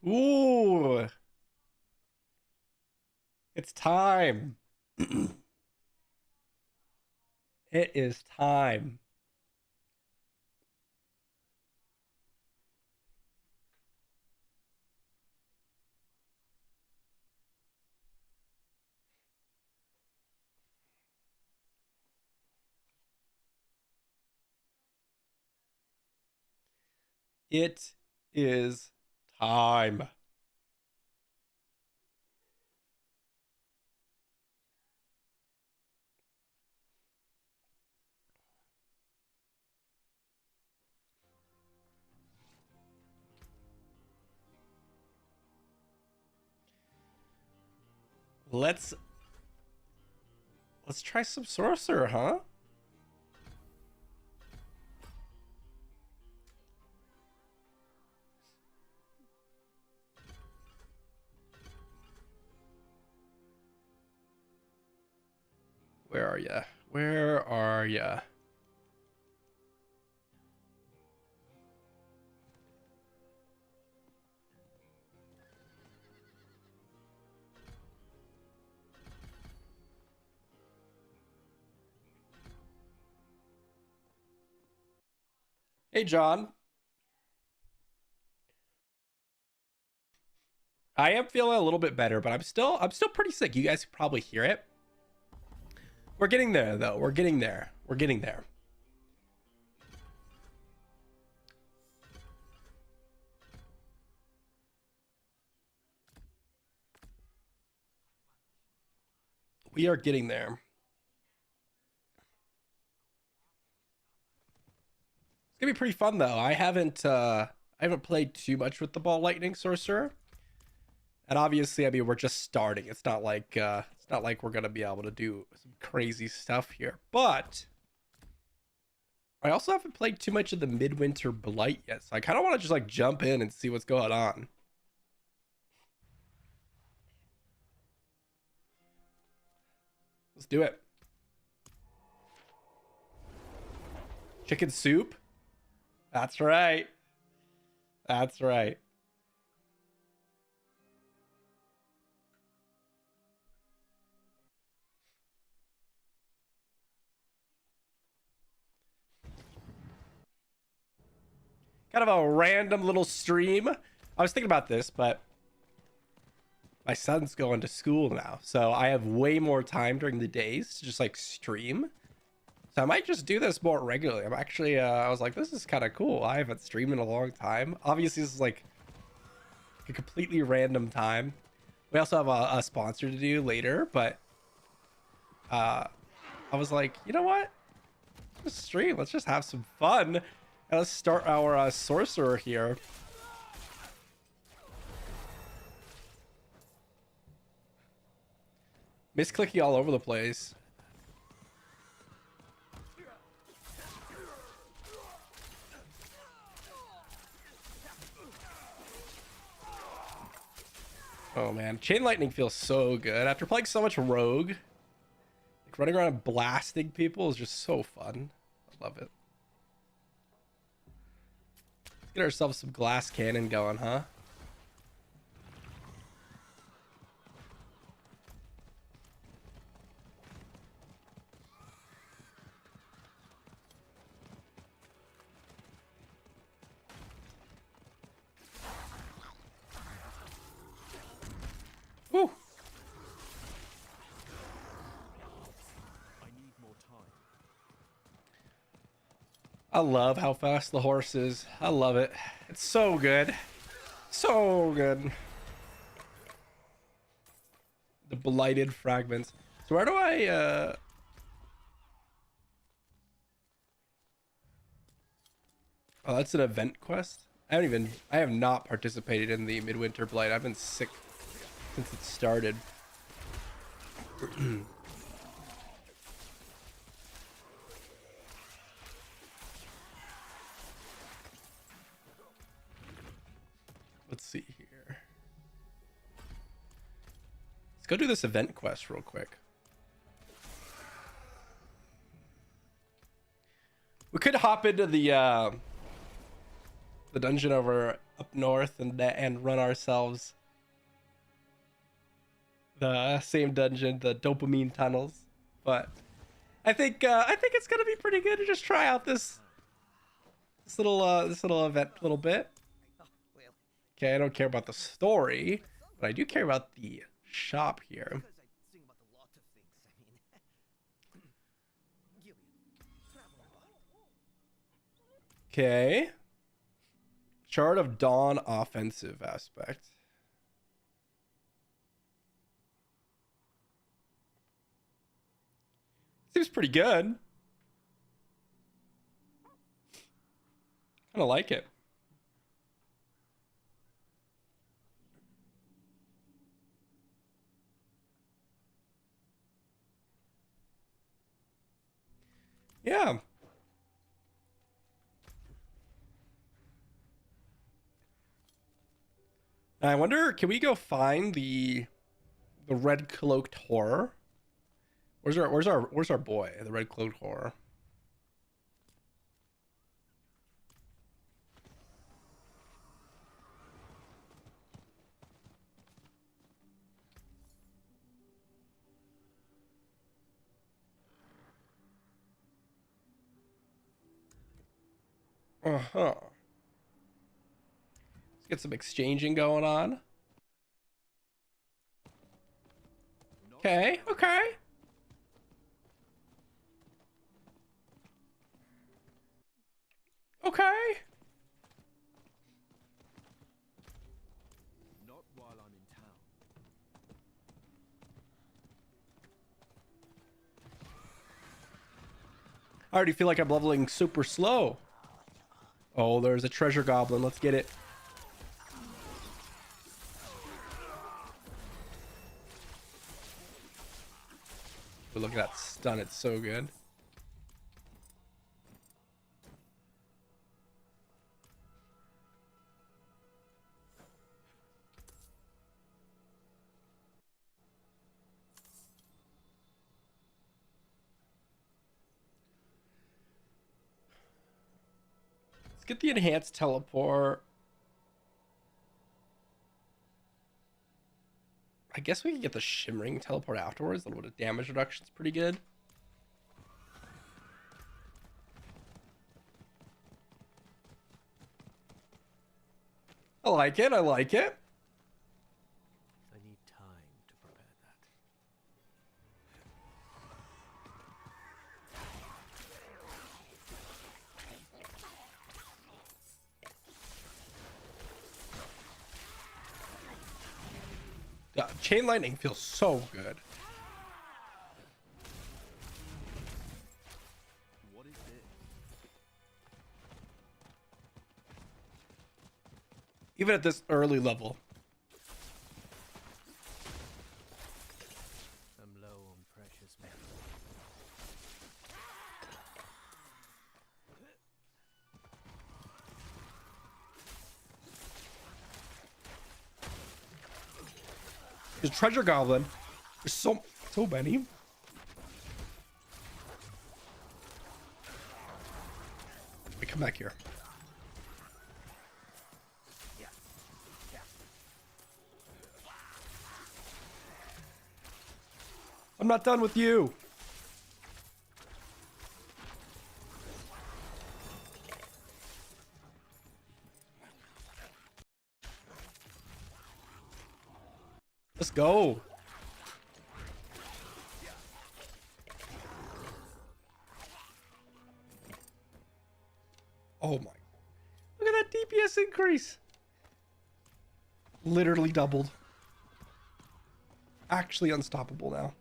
Ooh, it's time. It is time. It is time. Let's let's try some sorcerer, huh? Where are ya? Where are ya? Hey, John. I am feeling a little bit better, but I'm still pretty sick. You guys can probably hear it. We're getting there though. We're getting there. We're getting there. We are getting there. It's gonna be pretty fun though. I haven't played too much with the ball lightning sorcerer. And obviously, I mean, we're just starting. It's not like we're gonna be able to do some crazy stuff here. But I also haven't played too much of the Midwinter Blight yet, so I kind of want to just like jump in and see what's going on. Let's do it. Chicken soup. That's right. That's right. Kind of a random little stream. I was thinking about this, but my son's going to school now, so I have way more time during the days to just like stream. So I might just do this more regularly. I'm actually, I was like, this is kind of cool. I haven't streamed in a long time. Obviously, this is like a completely random time. We also have a sponsor to do later, but uh, I was like, you know what? Let's just stream. Let's just have some fun. And let's start our sorcerer here. Misclicking all over the place. Oh man, Chain Lightning feels so good. After playing so much Rogue, like running around and blasting people is just so fun. I love it. Let's get ourselves some glass cannon going, huh? Woo! I love how fast the horse is. I love it. It's so good. So good. The blighted fragments. So where do I Oh, that's an event quest? I have not participated in the Midwinter Blight. I've been sick since it started. Let's see here. Let's go do this event quest real quick. We could hop into the dungeon over up north and run ourselves the same dungeon, the dopamine tunnels. But I think it's gonna be pretty good to just try out this little event a little bit. Okay, I don't care about the story, but I do care about the shop here. Okay. Shard of Dawn offensive aspect. Seems pretty good. Kind of like it. Yeah. I wonder, can we go find the red cloaked horror? Where's our boy, the red cloaked horror? Uh-huh. Let's get some exchanging going on. Okay, okay. Okay. Not while I'm in town. I already feel like I'm leveling super slow. Oh, there's a treasure goblin. Let's get it. But look at that stun. It's so good. Let's get the enhanced teleport. I guess we can get the shimmering teleport afterwards. A little bit of damage reduction is pretty good. I like it. I like it. I need time to prepare that. Chain lightning feels so good. What is this? Even at this early level. I'm low on precious metal. There's treasure goblin. There's so many. Wait, come back here. I'm not done with you. Let's go. Oh my. Look at that DPS increase. Literally doubled. Actually unstoppable now.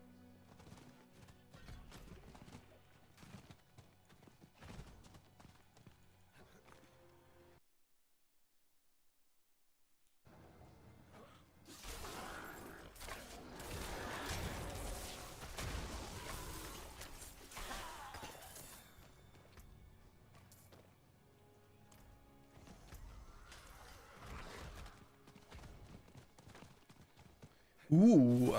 Ooh.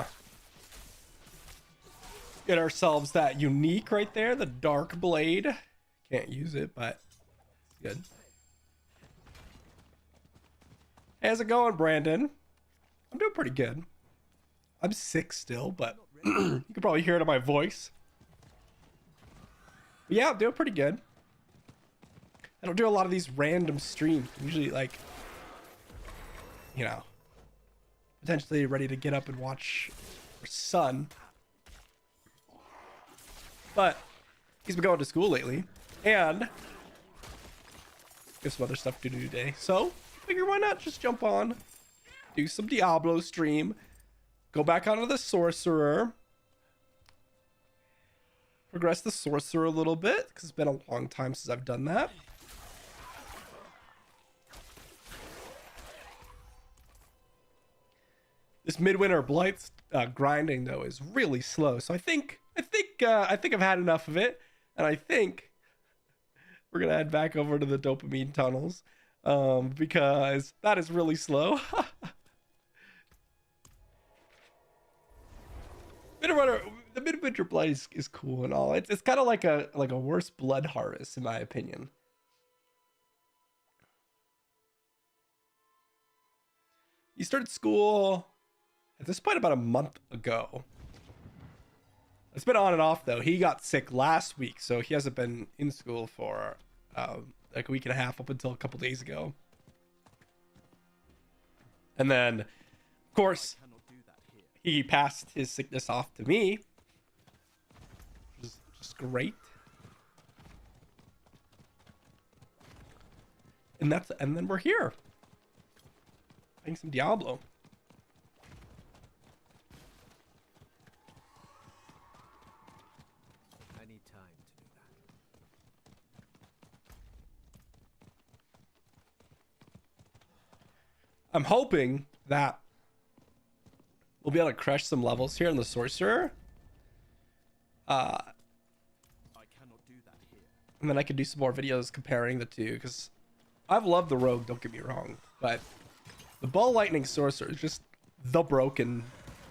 Get ourselves that unique right there, the Dark Blade. Can't use it, but it's good. Hey, how's it going, Brandon? I'm doing pretty good. I'm sick still, but you can probably hear it in my voice. But yeah, I'm doing pretty good. I don't do a lot of these random streams. I'm usually like, you know, potentially ready to get up and watch our son. But he's been going to school lately, and there's some other stuff to do today. So I figure why not just jump on, do some Diablo stream, go back onto the Sorcerer, progress the Sorcerer a little bit, because it's been a long time since I've done that. This Midwinter Blight grinding though is really slow, so I think I've had enough of it, and I think we're gonna head back over to the dopamine tunnels, because that is really slow. The Midwinter Blight is cool and all. It's kind of like a worse Blood Harvest in my opinion. You started school at this point about a month ago. It's been on and off though. He got sick last week, so he hasn't been in school for like a week and a half up until a couple days ago. And then, of course, he passed his sickness off to me, which is just great. And then we're here playing some Diablo. I need time to do that. I'm hoping that we'll be able to crush some levels here in the Sorcerer. I cannot do that here. And then I can do some more videos comparing the two, because I've loved the Rogue, don't get me wrong, but the Ball Lightning Sorcerer is just the broken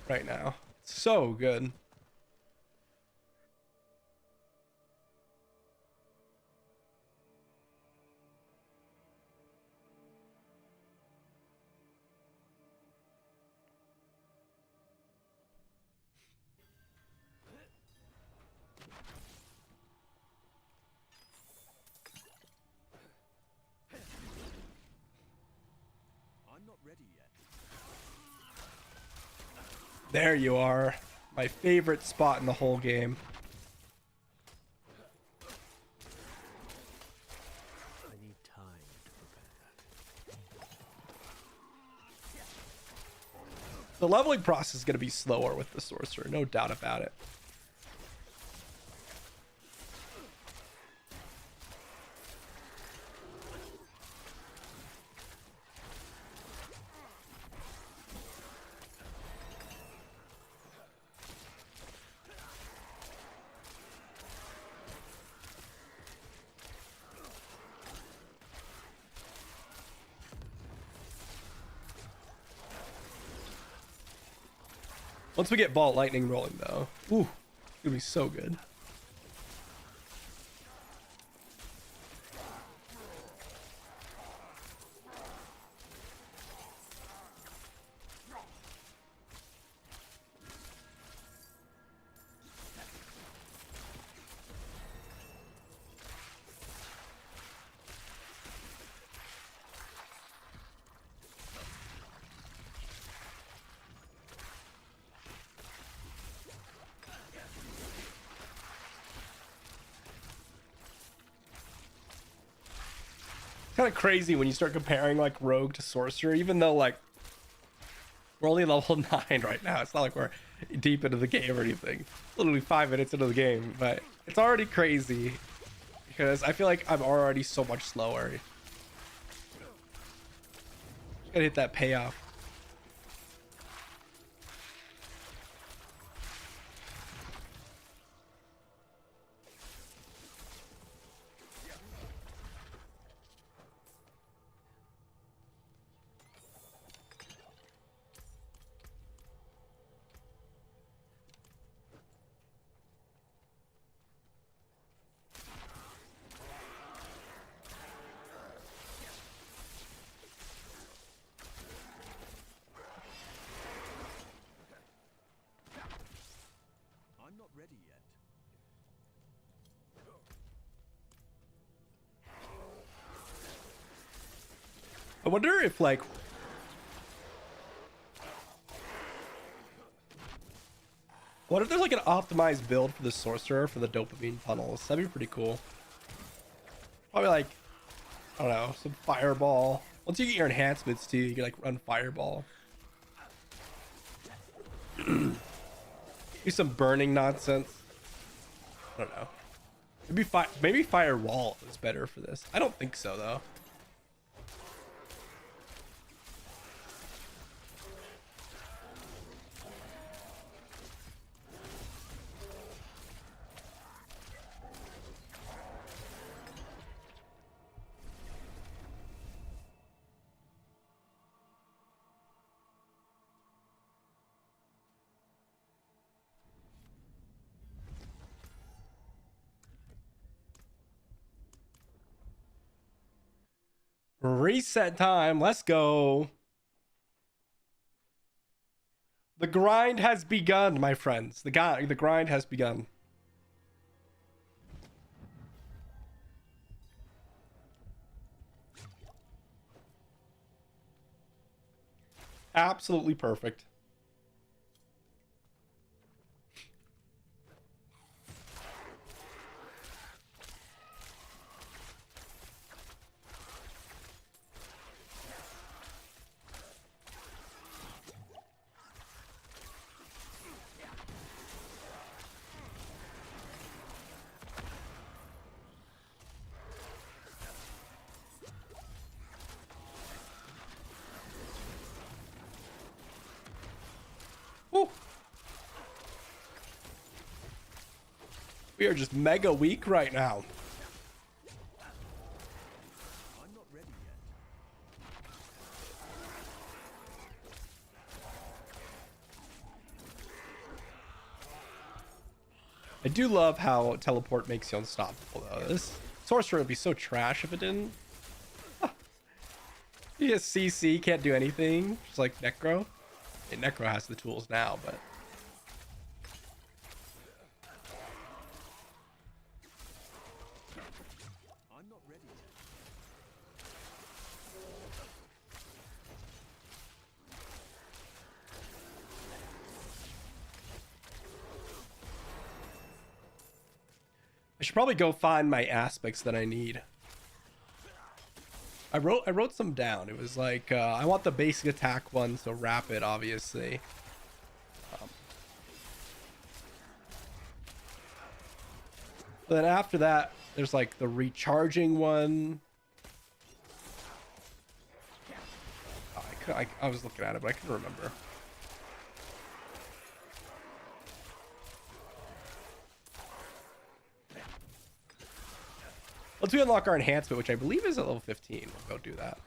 right now. It's so good. I'm not ready yet. There you are. My favorite spot in the whole game. I need time to prepare. The leveling process is going to be slower with the Sorcerer, no doubt about it. Once we get Ball Lightning rolling, though, ooh, it's gonna be so good. Kind of crazy when you start comparing like Rogue to Sorcerer, even though like we're only level 9 right now. It's not like we're deep into the game or anything. Literally 5 minutes into the game, but it's already crazy because I feel like I'm already so much slower. Just gotta hit that payoff. ready yet. I wonder if like what if there's like an optimized build for the sorcerer for the dopamine tunnels? That'd be pretty cool. Probably like, I don't know, some fireball. Once you get your enhancements too, you can like run fireball. Do some burning nonsense. I don't know. Maybe firewall is better for this. I don't think so though. Reset time. Let's go. The grind has begun, my friends. The grind has begun. Absolutely perfect. Woo. We are just mega weak right now. I'm not ready yet. I do love how teleport makes you unstoppable though. This sorcerer would be so trash if it didn't. You just CC, can't do anything. Just like Necro. And Necro has the tools now, but I'm not ready yet. I should probably go find my aspects that I need. I wrote some down. It was like I want the basic attack one, so rapid, obviously. But then after that, there's like the recharging one. I was looking at it, but I couldn't remember. Once we unlock our enhancement, which I believe is at level 15, we'll go do that.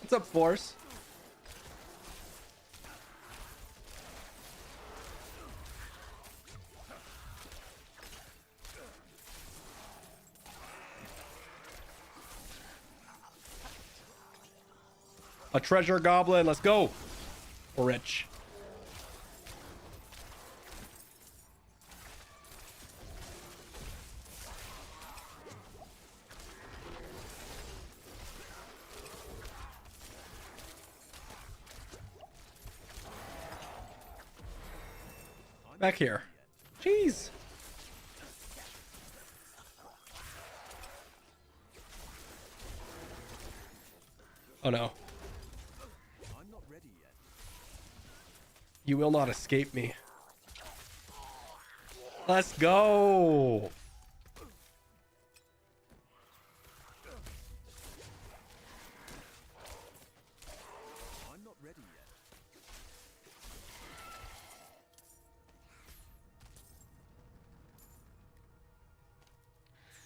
What's up, Force? A treasure goblin, let's go. We're rich. Back here. Jeez. Oh no. I'm not ready yet. You will not escape me. Let's go. I'm not ready yet.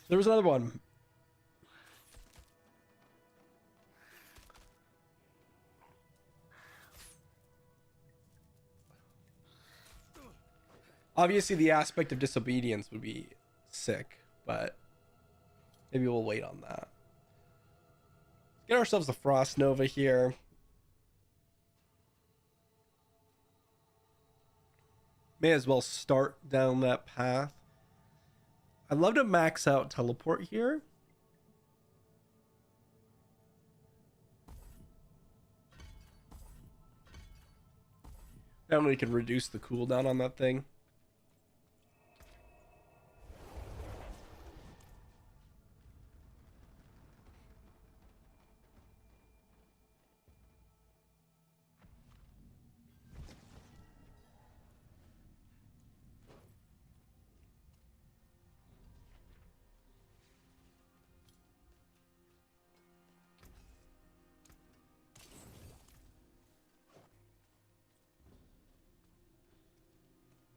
There was another one. Obviously, the aspect of disobedience would be sick, but maybe we'll wait on that. Get ourselves a Frost Nova here. May as well start down that path. I'd love to max out teleport here. And we can reduce the cooldown on that thing.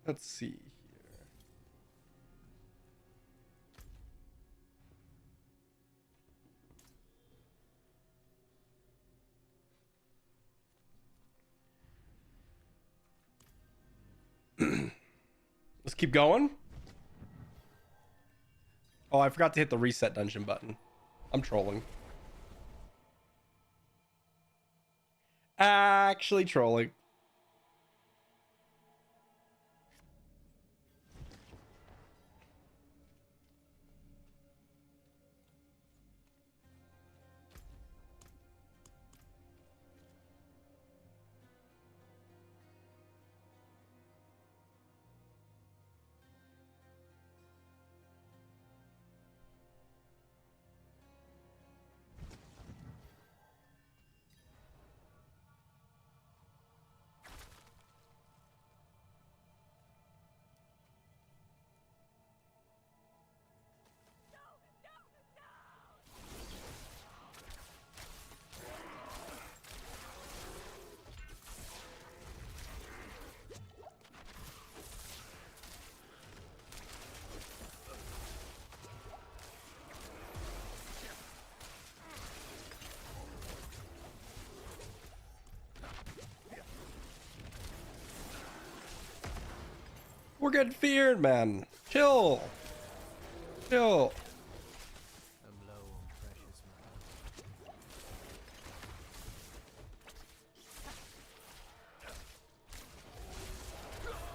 Let's see here. Let's keep going. Oh, I forgot to hit the reset dungeon button. I'm trolling. Actually trolling. We're getting feared, man. Chill. Chill. I'm low on precious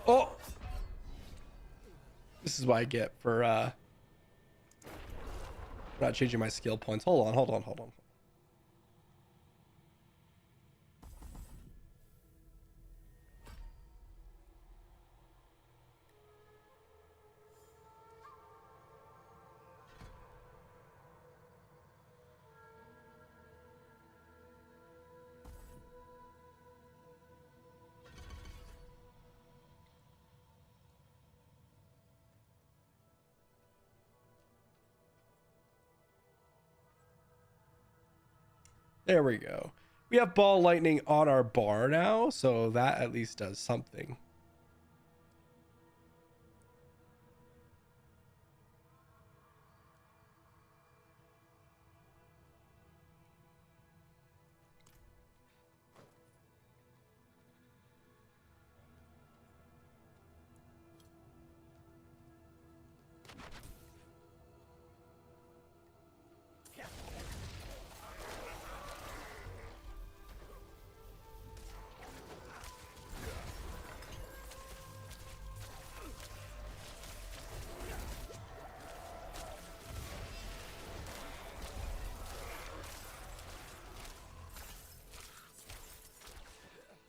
metal. Oh. This is what I get for not changing my skill points. Hold on, hold on, hold on. There we go. We have ball lightning on our bar now, so that at least does something.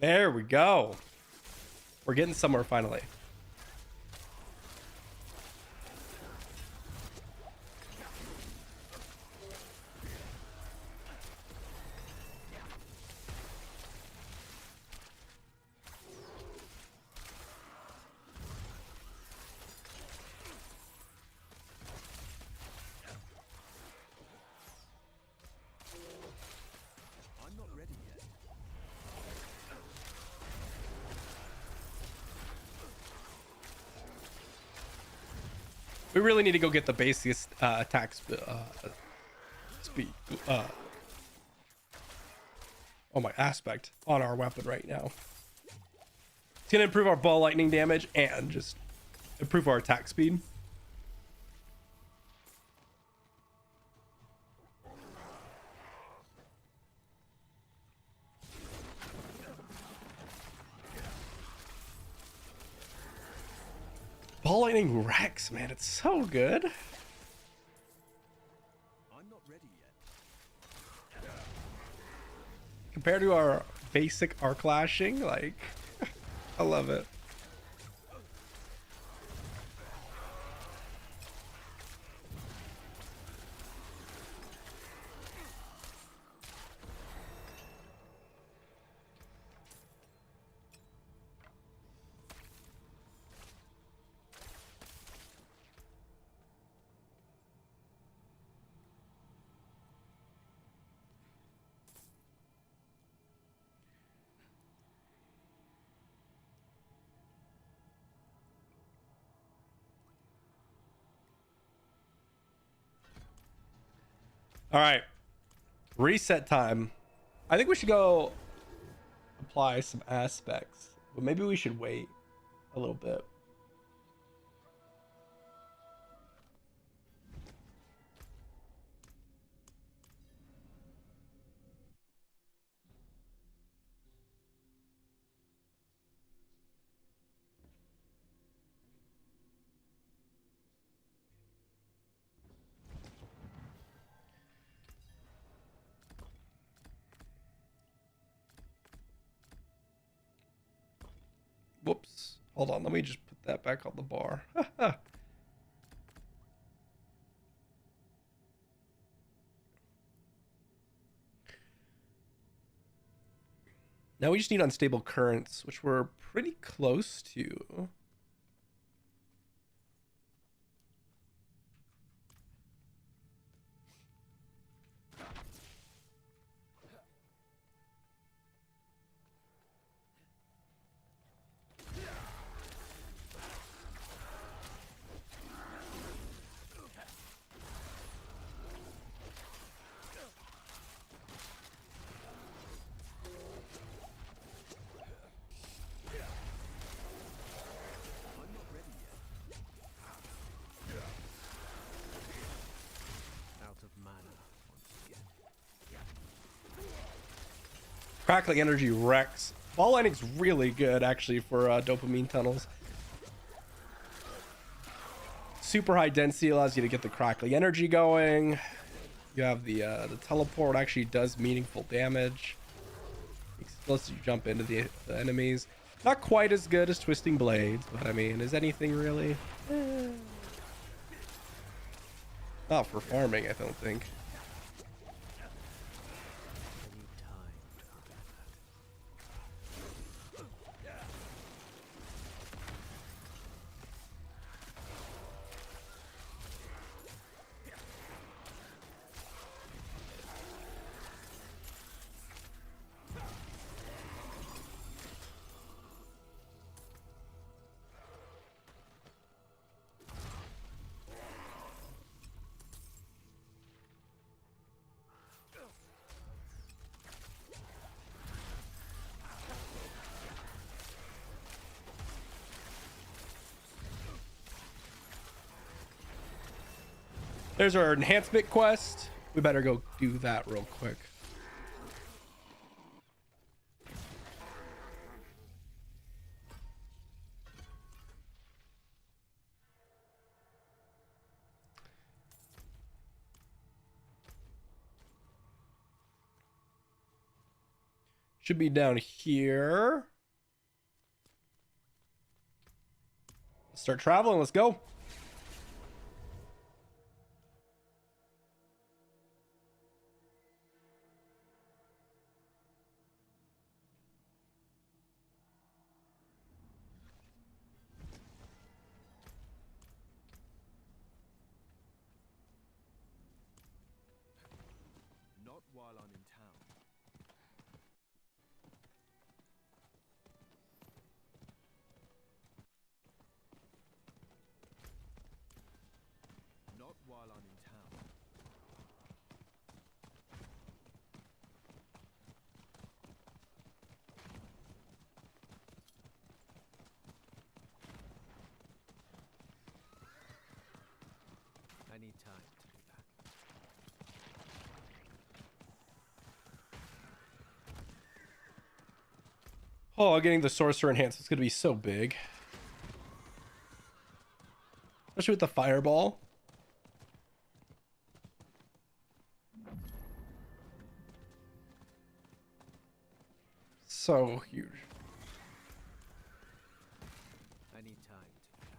There we go. We're getting somewhere finally. I'm not ready yet. We really need to go get the basic attack speed. Oh my aspect on our weapon right now. It's gonna improve our ball lightning damage and just Improve our attack speed. Ball Lightning Rex, man, it's so good. I'm not ready yet. Compared to our basic arc lashing, like, I love it. All right, reset time. I think we should go apply some aspects, but maybe we should wait a little bit. Whoops. Hold on, let me just put that back on the bar. Now we just need unstable currents, which we're pretty close to. Out of mana once again. Crackling Energy Rex. Ball Lightning's really good, actually, for dopamine tunnels. Super high density allows you to get the crackling energy going. You have the teleport actually does meaningful damage. Lets you jump into the enemies. Not quite as good as Twisting Blades, but I mean, is anything really? Not for farming, I don't think. I need time to prepare that. There's our enhancement quest. We better go do that real quick. Should be down here. Let's start traveling. Let's go. Not while I'm in town. Not while I'm in town. I need time to do that. Oh, getting the sorcerer enhanced is going to be so big. Especially with the fireball. So huge. I need time to do that.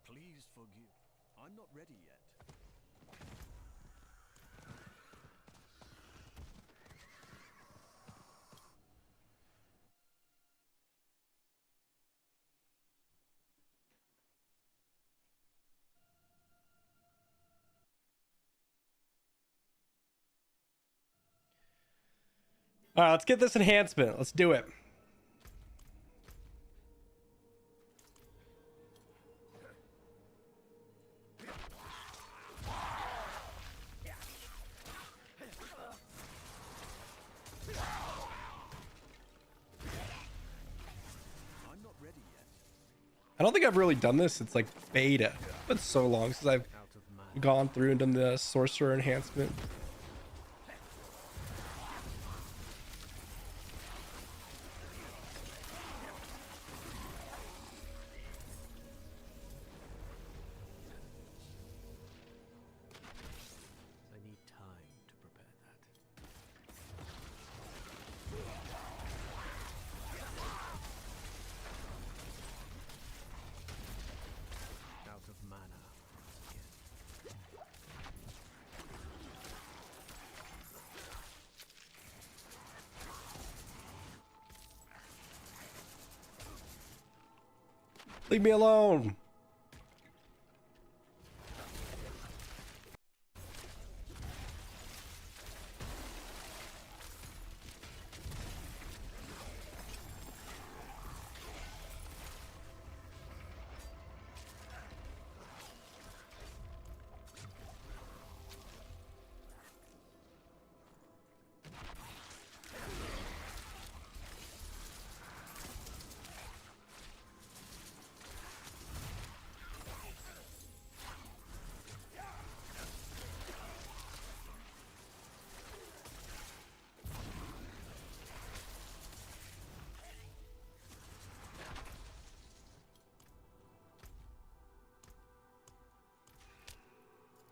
Please forgive. I'm not ready yet. All right, let's get this enhancement. Let's do it. I'm not ready yet. I don't think I've really done this. It's like beta. It's been so long since I've Out of mana. gone through and done the sorcerer enhancement. I need time to prepare that. Out of mana once again. Leave me alone.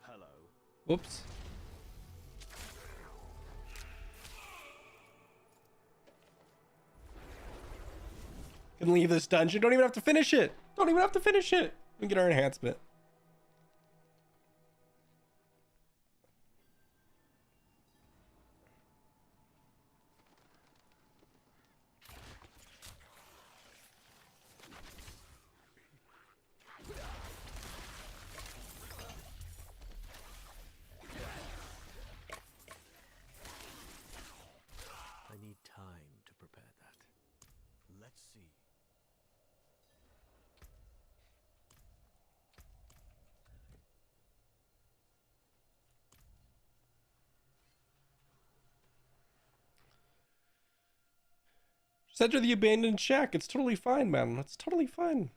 Hello. Whoops. Can leave this dungeon. Don't even have to finish it. Don't even have to finish it. We get our enhancement. I need time to prepare that. Let's see. Just enter the abandoned shack. It's totally fine, man. It's totally fine.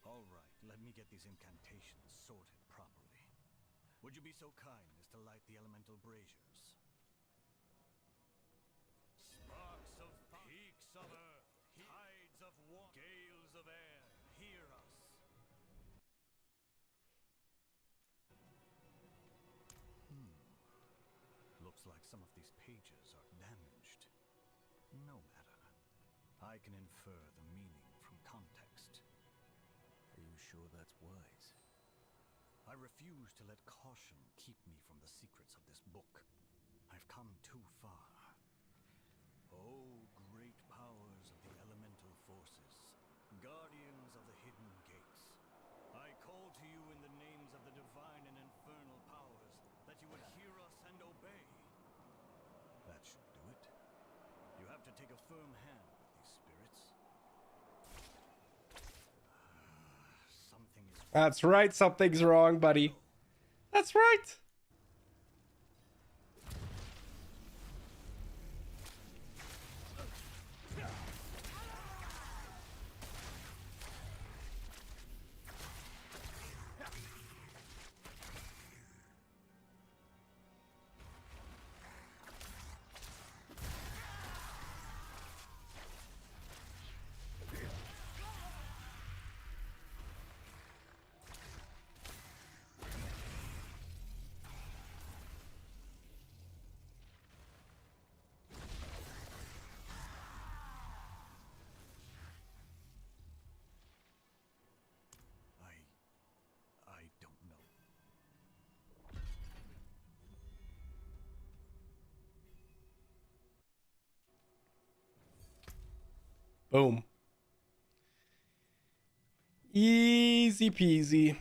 All right, let me get these incantations sorted properly. Would you be so kind as to light the elemental braziers? Sparks of peaks of earth, tides of water, gales of air, hear us. Looks like some of these pages are damaged. No matter. I can infer the meaning from context. Are you sure that's wise? I refuse to let caution keep me from the secrets of this book. I've come too far. Oh, great powers of the elemental forces, guardians of the hidden gates, I call to you in the names of the divine and infernal powers that you would hear us and obey. That should do it. You have to take a firm hand with these spirits. Something is That's right. Something's wrong, buddy. That's That's right. I don't know. Boom. Easy peasy.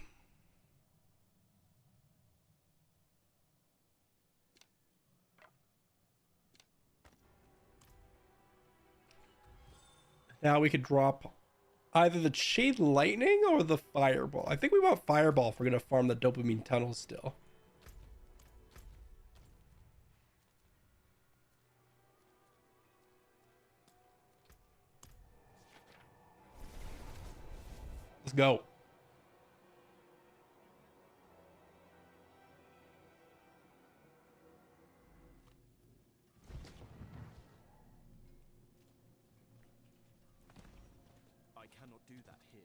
Now we could drop either the Shade Lightning or the Fireball. I think we want Fireball if we're going to farm the Dopamine Tunnel still. Let's go. I cannot do that here.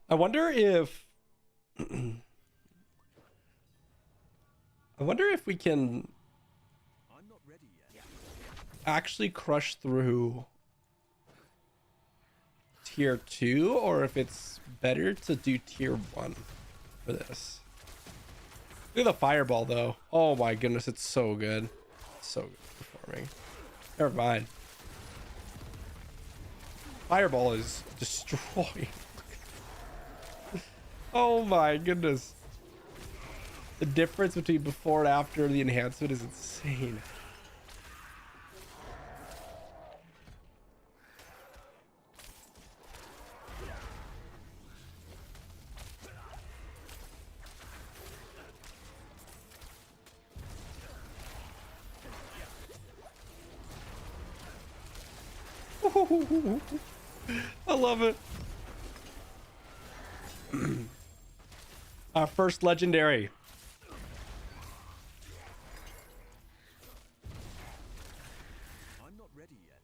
I wonder if I wonder if we can I'm not ready yet. actually crush through tier 2 or if it's better to do tier 1 for this. Look at the Fireball though. Oh my goodness, it's so good. It's so good performing. Never mind. Fireball is destroying. Oh my goodness. The difference between before and after the enhancement is insane. I love it. Our first legendary. I'm not ready yet.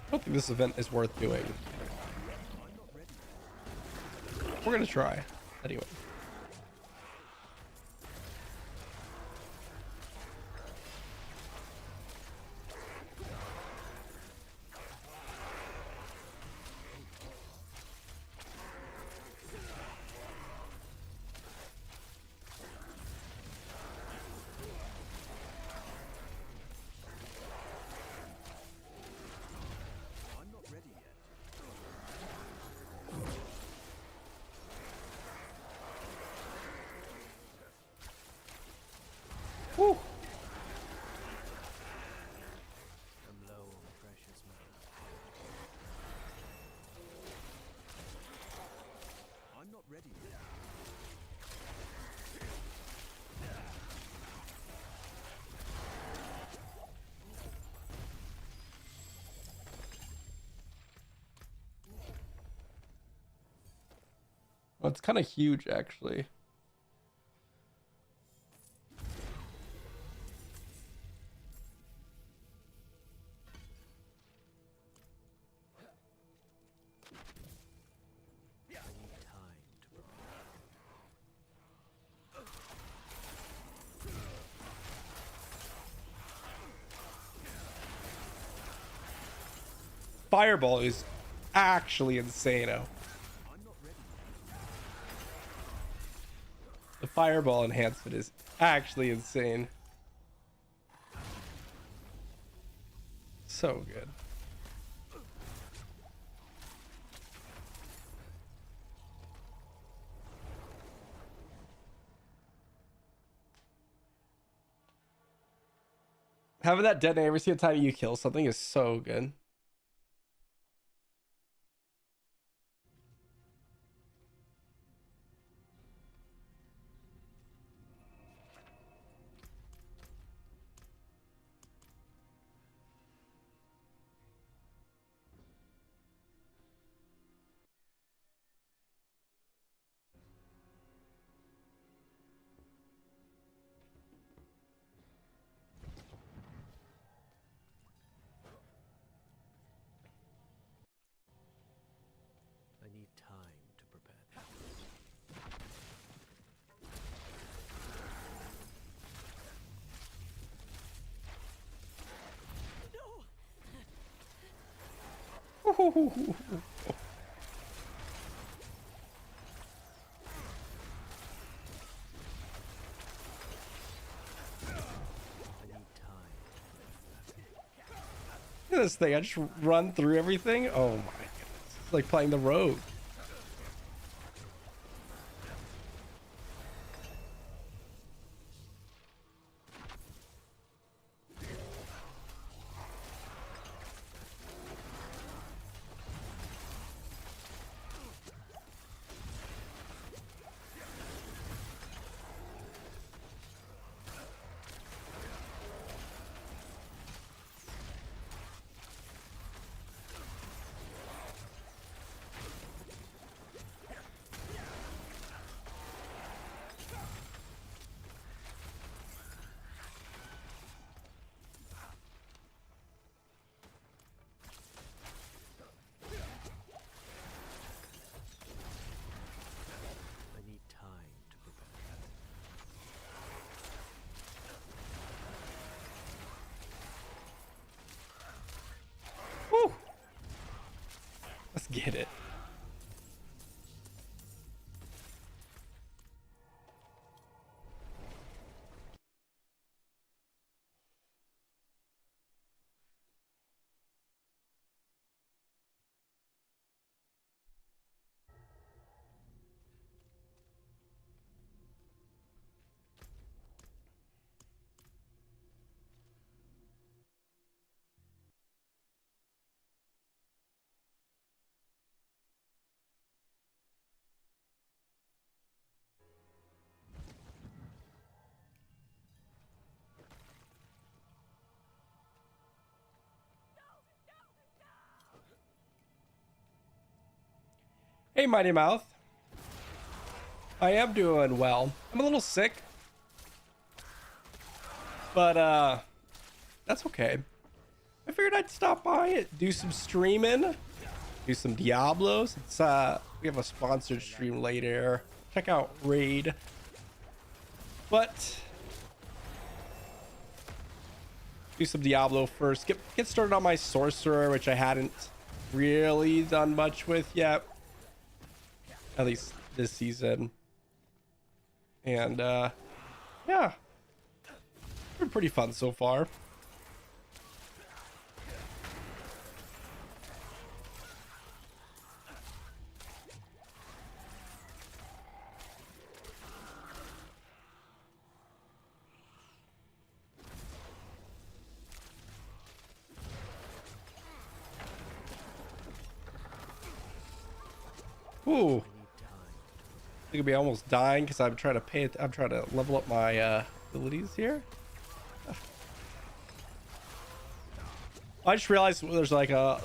I don't think this event is worth doing. We're gonna try anyway. I'm not ready yet. Woo. I'm low on precious metal. I'm not ready yet. Well, it's kind of huge actually. I need time to prepare. Fireball is actually insane. The fireball enhancement is actually insane. So good. Having that detonate every single time you kill something is so good. I need time to prepare. I need time. Look at this thing. I just run through everything. Oh my goodness. It's like playing the rogue. I need time to prepare. Woo. Let's get it. Hey, Mighty Mouth. I am doing well. I'm a little sick, but that's okay. I figured I'd stop by it, do some streaming, do some Diablos. It's we have a sponsored stream later. Check out Raid. But do some Diablo first. Get started on my sorcerer, which I hadn't really done much with yet. At least this season. And yeah. Been pretty fun so far. Ooh. I think I'll be almost dying because I'm trying to I'm trying to level up my abilities here. I just realized there's like a.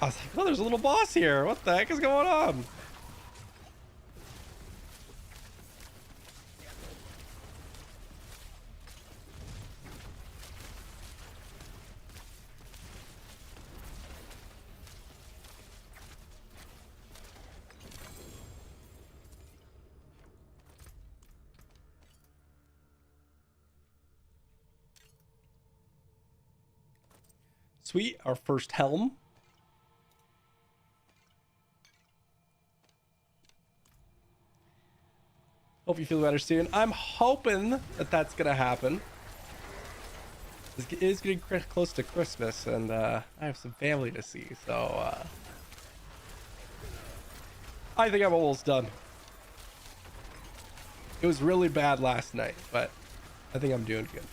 I was like, oh, there's a little boss here. What the heck is going on? Sweet, our first helm. Hope you feel better soon. I'm hoping that that's gonna happen. It is getting close to Christmas, and I have some family to see, so I think I'm almost done. It was really bad last night, but I think I'm doing good.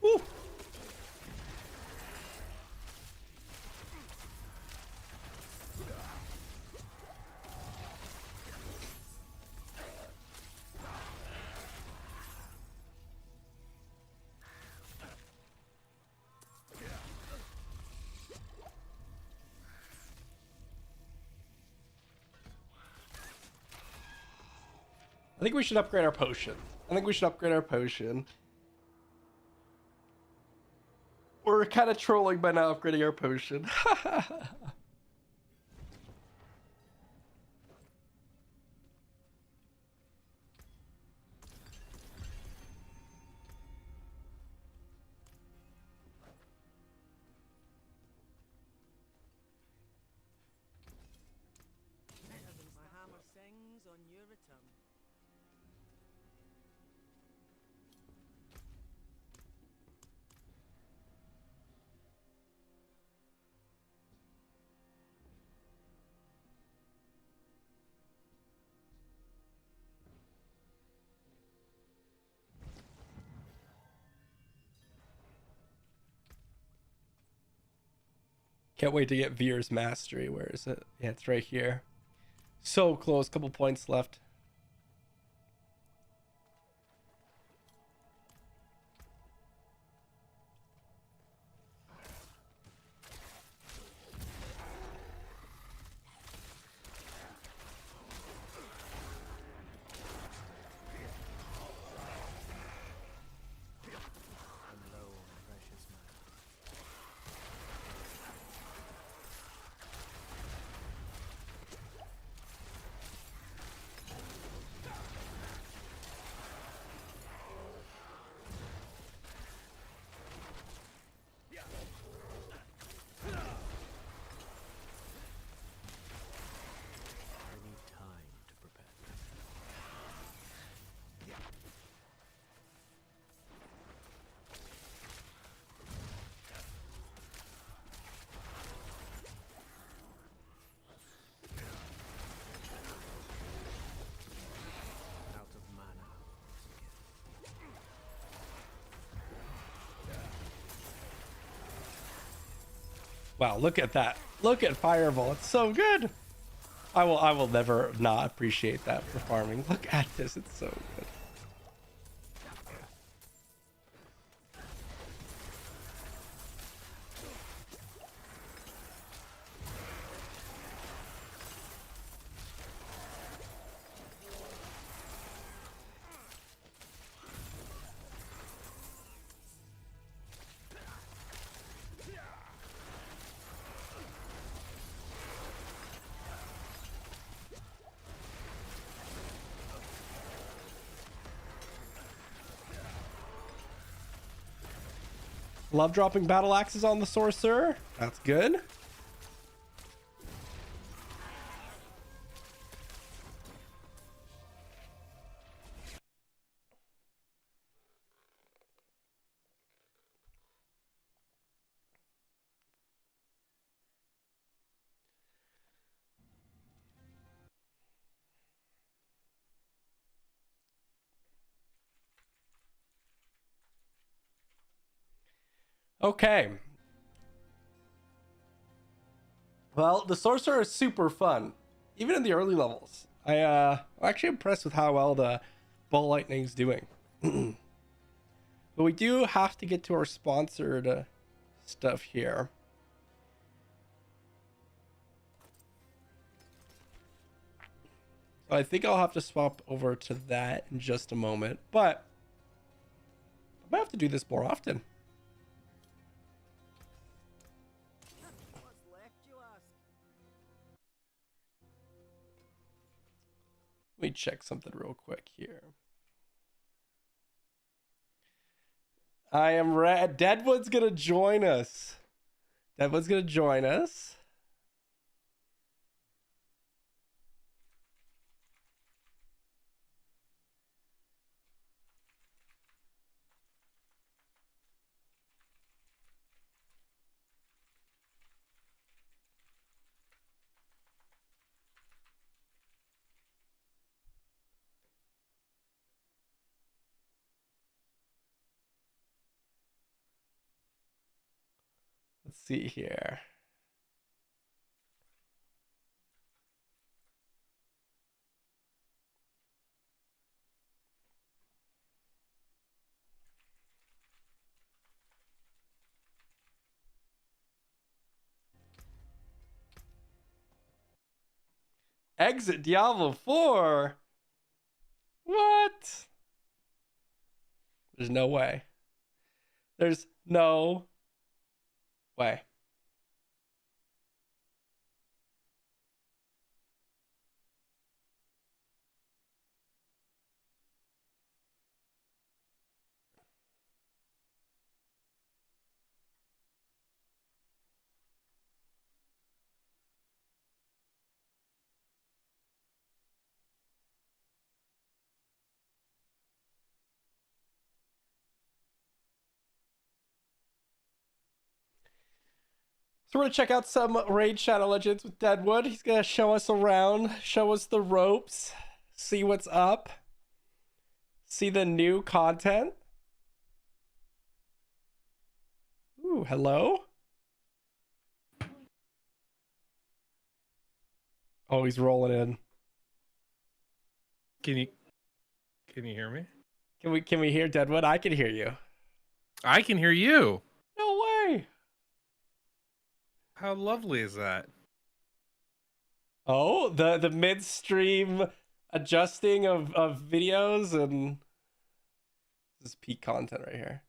Woo! I think we should upgrade our potion. We're kind of trolling by not upgrading our potion. My hammer sings on your return. Can't wait to get Veer's mastery. Where is it? Yeah, it's right here. So close. Couple points left. And lo, precious man. I need time to prepare. Out of mana. Wow, look at that. Look at Fireball. It's so good. I will never not appreciate that for farming. Look at this. It's so good. Love dropping battle axes on the sorcerer. That's good. Okay. Well, the sorcerer is super fun, even in the early levels. I'm actually impressed with how well the ball lightning's doing. But we do have to get to our sponsored stuff here. So I think I'll have to swap over to that in just a moment, but I might have to do this more often. What's left, you ask? Let me check something real quick here. I am ready. Deadwood's gonna join us. Deadwood's gonna join us. Let's see here. Exit Diablo 4. What? There's no way. There's no way. So we're gonna check out some Raid Shadow Legends with Deadwood. He's gonna show us around, show us the ropes, see what's up, see the new content. Ooh, hello. Oh, he's rolling in. Can you hear me? Can we hear Deadwood? I can hear you. I can hear you. No way. How lovely is that? Oh, the midstream adjusting of videos, and this is peak content right here.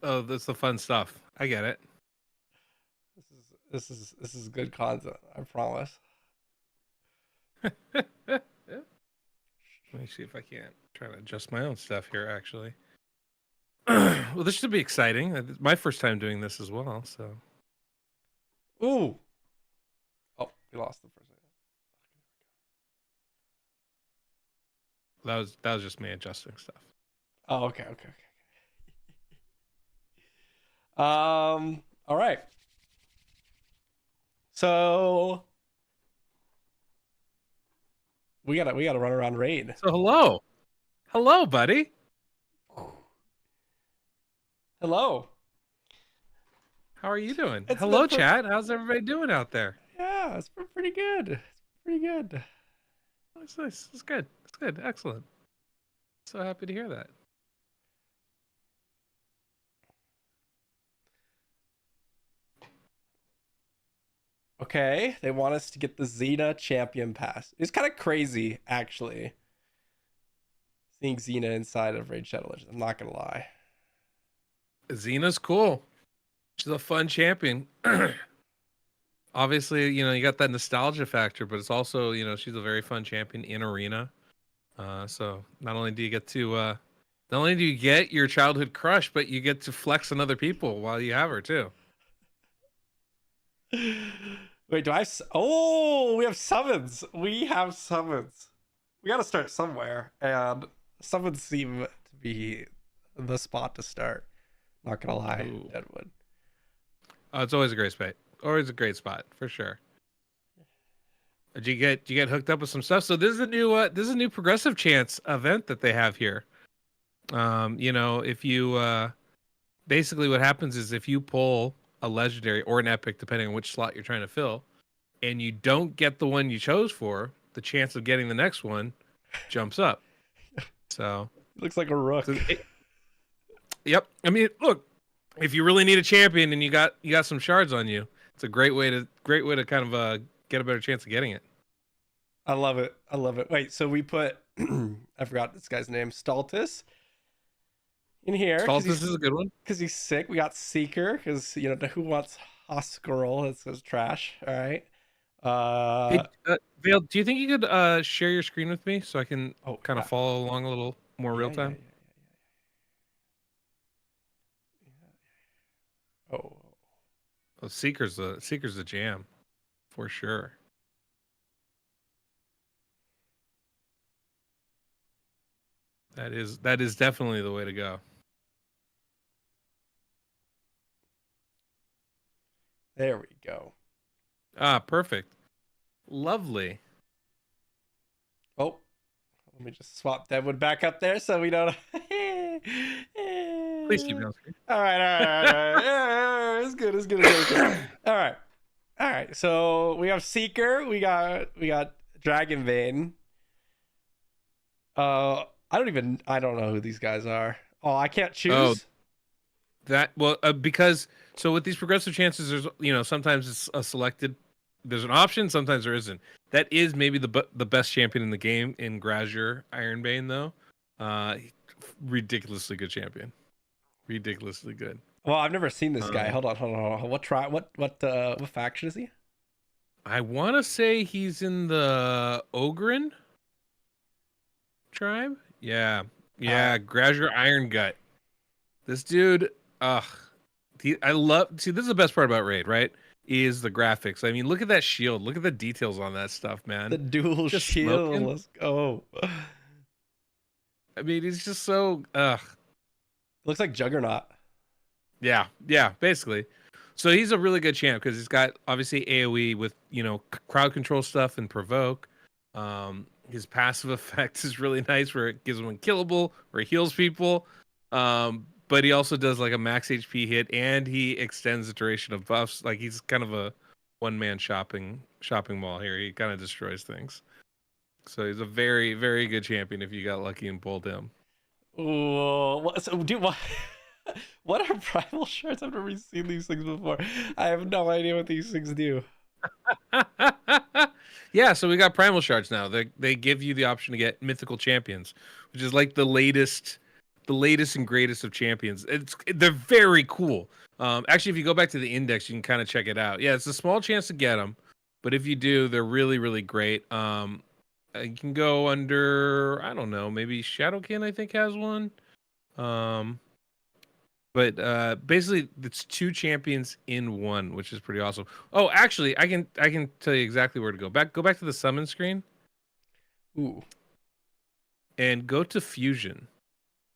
Oh, that's the fun stuff. I get it. This is good content, I promise. Let me see if I can't try to adjust my own stuff here, actually. Well, this should be exciting. It's my first time doing this as well, so. Ooh. Oh, we lost them for a second. That was just me adjusting stuff. Oh, okay. All right. So we gotta run around Raid. So hello, buddy. Hello. How are you doing? It's Hello, the fir- chat. How's everybody doing out there? Yeah, it's pretty good. It's pretty good. That's nice. It's good. It's good. Excellent. So happy to hear that. Okay, they want us to get the Xena Champion Pass. It's kind of crazy, actually, seeing Xena inside of Raid Shadow Legends. I'm not gonna lie. Xena's cool. She's a fun champion. Obviously, you got that nostalgia factor, but it's also, she's a very fun champion in arena. So not only do you get your childhood crush, but you get to flex on other people while you have her too. Wait, do I? Oh, we have summons. We have summons. We gotta start somewhere, and summons seem to be the spot to start. Not gonna lie, Ooh. Deadwood. It's always a great spot. Always a great spot for sure. Did you get hooked up with some stuff? So this is a new progressive chance event that they have here. If you basically what happens is if you pull a legendary or an epic, depending on which slot you're trying to fill, and you don't get the one you chose for, the chance of getting the next one jumps up. So Looks like a rook. Yep. I mean, look, if you really need a champion and you got some shards on you, it's a great way to kind of get a better chance of getting it. I love it. Wait, so we put I forgot this guy's name, Stultus, in here. Stultus is a good one because he's sick. We got Seeker because who wants Hosquirrel? That's trash. All right. Vale, do you think you could share your screen with me so I can kind of follow along a little more real time? Well, Seeker's the jam, for sure. That is definitely the way to go. There we go. Ah, perfect. Lovely. Oh, let me just swap Deadwood back up there so we don't. Please keep me on screen. All right. Yeah, it's good. It's good. All right. So we have Seeker. We got Dragonbane. I don't know who these guys are. Oh, I can't choose. Because with these progressive chances, there's sometimes it's a selected. There's an option. Sometimes there isn't. That is maybe the best champion in the game in Grazier Ironbane though. Ridiculously good champion. Ridiculously good. Well, I've never seen this guy. Hold on. What faction is he? I want to say he's in the Ogren tribe. Yeah. Grazier Iron Gut. This dude, see, this is the best part about Raid, right? Is the graphics. I mean, look at that shield. Look at the details on that stuff, man. The dual Just shield. smoking. Let's go. I mean, he's just so Looks like Juggernaut. Yeah, basically. So he's a really good champ because he's got obviously AoE with crowd control stuff and provoke. His passive effect is really nice where it gives him unkillable, where he heals people. But he also does like a max HP hit, and he extends the duration of buffs. Like he's kind of a one-man shopping mall here. He kind of destroys things. So he's a very, very good champion if you got lucky and pulled him. Ooh, what are primal shards? I've never seen these things before. I have no idea what these things do. Yeah, so we got primal shards now. They give you the option to get mythical champions, which is like the latest and greatest of champions. They're very cool. Actually, if you go back to the index, you can kind of check it out. Yeah, it's a small chance to get them, but if you do, they're really, really great. You can go under, I don't know, maybe Shadowkin I think has one. But basically it's 2 champions in one, which is pretty awesome. Oh, actually, I can tell you exactly where to go. Go back to the summon screen. Ooh. And go to fusion.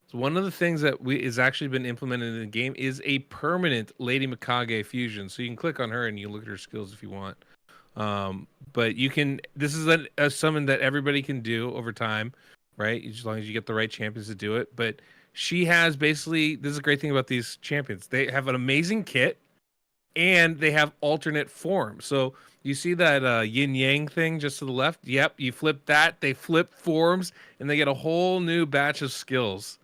So one of the things that is actually been implemented in the game is a permanent Lady Mikage fusion. So you can click on her and you look at her skills if you want. But you can. This is a summon that everybody can do over time, right? As long as you get the right champions to do it. But she has basically. This is a great thing about these champions. They have an amazing kit, and they have alternate forms. So you see that yin yang thing just to the left. Yep, you flip that. They flip forms, and they get a whole new batch of skills,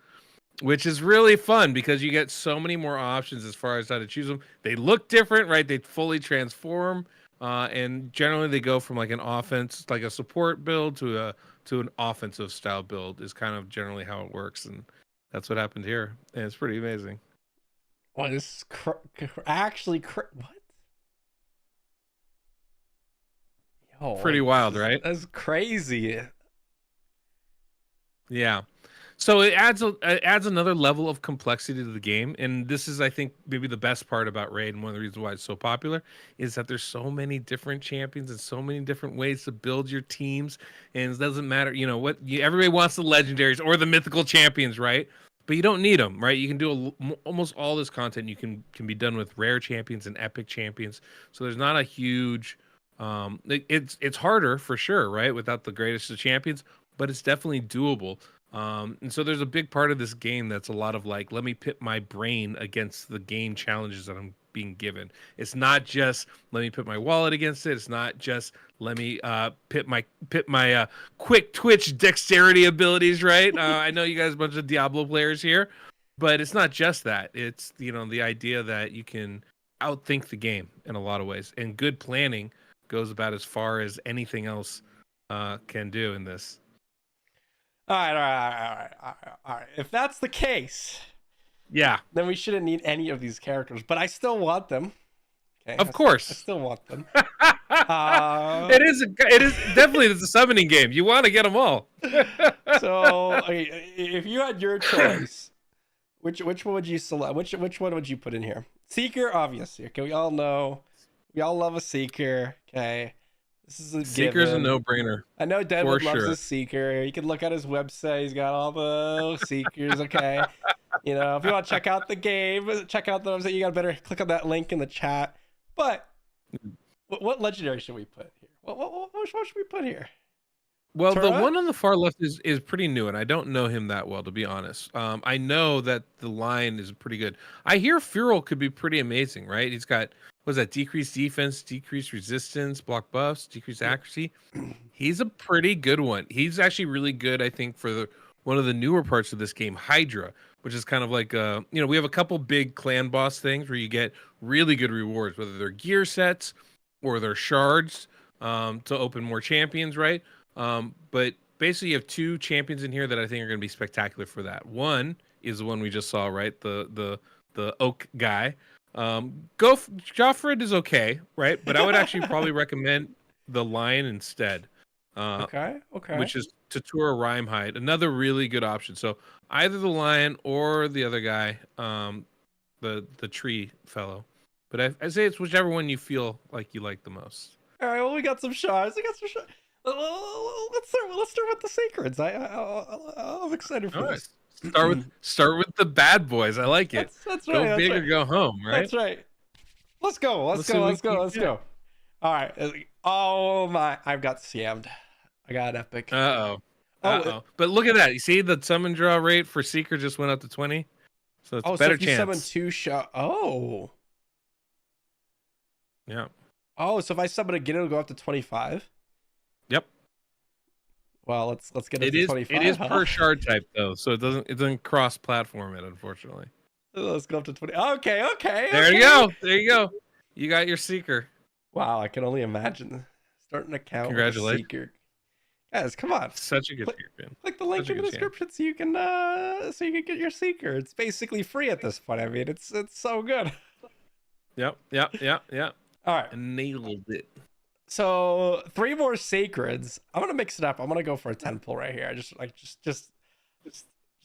which is really fun because you get so many more options as far as how to choose them. They look different, right? They fully transform. And generally they go from like an offense, like a support build to an offensive style build is kind of generally how it works. And that's what happened here. And it's pretty amazing. What is what? Yo, Pretty wild, right? That's crazy. Yeah. So it adds another level of complexity to the game, and this is, I think, maybe the best part about Raid, and one of the reasons why it's so popular is that there's so many different champions and so many different ways to build your teams, and it doesn't matter, everybody wants the legendaries or the mythical champions, right? But you don't need them, right? You can do almost all this content. You can be done with rare champions and epic champions, so there's not a huge. It's harder for sure, right? Without the greatest of champions, but it's definitely doable. And so there's a big part of this game that's a lot of like, let me pit my brain against the game challenges that I'm being given. It's not just let me pit my wallet against it. It's not just let me pit my quick twitch dexterity abilities, right? I know you guys are a bunch of Diablo players here, but it's not just that. It's the idea that you can outthink the game in a lot of ways, and good planning goes about as far as anything else can do in this. All right. If that's the case, yeah, then we shouldn't need any of these characters. But I still want them. Okay, of course, I still want them. It is definitely it's a summoning game. You want to get them all. So, if you had your choice, Which one would you select? Which one would you put in here? Seeker, obviously. Okay, we all know. We all love a Seeker. Okay. This is a Seeker's a given. no-brainer. I know Deadwood For loves sure. his Seeker. You can look at his website. He's got all the Seekers. Okay. You know, if you want to check out the game, check out the website. You got better click on that link in the chat. But what legendary should we put here? What should we put here? Well, the Turret? one on the far left is pretty new, and I don't know him that well, to be honest. I know that the line is pretty good. I hear Feral could be pretty amazing, right? He's got, what is that, decreased defense, decreased resistance, block buffs, decreased accuracy. He's a pretty good one. He's actually really good, I think, for one of the newer parts of this game, Hydra, which is kind of like, we have a couple big clan boss things where you get really good rewards, whether they're gear sets or they're shards to open more champions, right? But basically you have two champions in here that I think are going to be spectacular for that. One is the one we just saw, right? The oak guy. Joffred is okay, right? But I would actually probably recommend the lion instead. Okay. Which is Tatura Rhymehide, another really good option. So either the lion or the other guy, the tree fellow. But I say it's whichever one you feel like you like the most. All right. Well, we got some shards. Let's start with the secrets. I'm excited for All right. this. Start with the bad boys. I like it. That's right. Go that's big right. or go home, right? That's right. Let's go. Let's see what we go. can get. All right. Oh my! I've got scammed. I got an epic. Uh oh. But look at that. You see the summon draw rate for Seeker just went up to 20. So it's better so if you summon chance. 2 shot. Oh. Yeah. Oh, so if I summon again, it'll go up to 25. Yep. Well, let's get it to 25. It is huh? per shard type though, so it doesn't cross platform it, unfortunately. Let's go up to 20. Okay. There you go. There you go. You got your Seeker. Wow, I can only imagine starting an account. Congratulations. With a Seeker. Guys, come on. Such a good champion. Click the link Such a in the good description so you can get your Seeker. It's basically free at this point. I mean, it's so good. Yep. All right. Nailed it. So 3 more sacreds. I'm gonna mix it up. I'm gonna go for a 10 pull right here. Just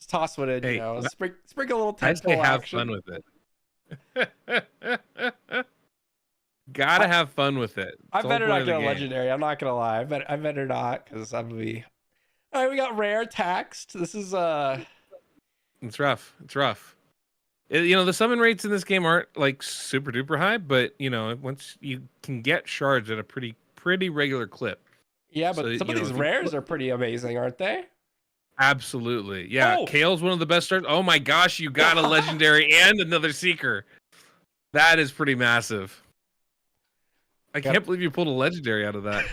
toss one in. Hey, you know, sprinkle a little 10 I'd pull say have action. fun with it. Gotta have fun with it. I It's the better whole not point of get a the game. legendary. I'm not gonna lie. I better not, because I'm gonna be. All right, we got rare taxed. This is It's rough. The summon rates in this game aren't like super duper high, but once you can get shards at a pretty regular clip. yeah, but So, some of these rares are pretty amazing, aren't they? Absolutely. Yeah. Oh. Kale's one of the best starts. Oh my gosh, you got a legendary and another Seeker. That is pretty massive. I can't believe you pulled a legendary out of that.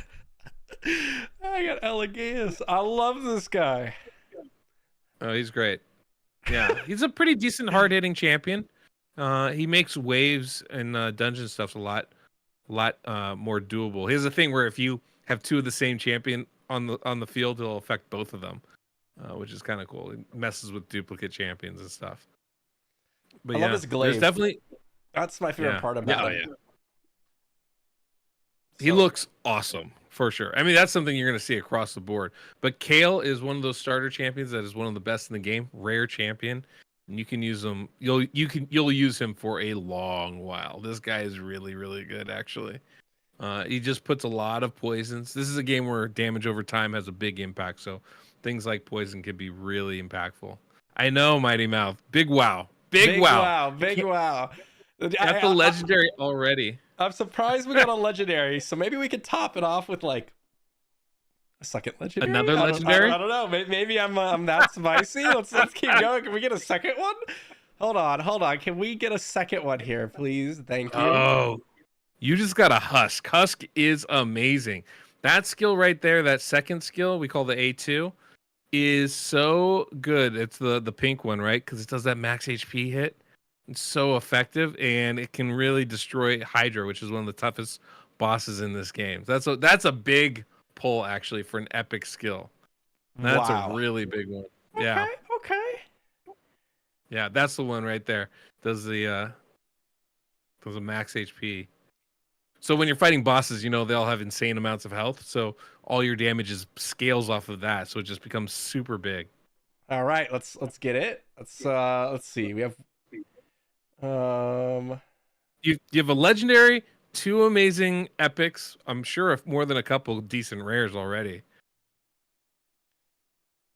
I got Elegaeus. I love this guy. Oh, he's great. Yeah, he's a pretty decent hard-hitting champion. He makes waves and dungeon stuff's a lot more doable. Here's the thing where if you have 2 of the same champion on the field, it'll affect both of them, which is kind of cool. It messes with duplicate champions and stuff. But I love his glaive. there's definitely That's my favorite part about him. He So- looks awesome for sure. I mean, that's something you're going to see across the board. But Kale is one of those starter champions that is one of the best in the game, rare champion, and you can use him. You'll use him for a long while. This guy is really good, actually. He just puts a lot of poisons. This is a game where damage over time has a big impact, so things like poison can be really impactful. I know, Mighty Mouth. Big wow. Big wow. Big wow. Got the legendary already. I'm surprised we got a legendary, so maybe we could top it off with like a second legendary. Another I don't- legendary? I don't know. Maybe I'm that spicy. Let's keep going. Can we get a second one? Hold on. Can we get a second one here, please? Thank you. Oh, you just got a Husk. Husk is amazing. That skill right there, that second skill we call the A2, is so good. It's the pink one, right? Because it does that max HP hit. It's so effective, and it can really destroy Hydra, which is one of the toughest bosses in this game. That's a big pull actually for an epic skill. That's Wow. a really big one. Yeah. Okay. Yeah, that's the one right there. Does a max HP. So when you're fighting bosses, they all have insane amounts of health. So all your damage scales off of that. So it just becomes super big. All right, let's get it. Let's see. We have You have a legendary, 2 amazing epics. I'm sure if more than a couple decent rares already.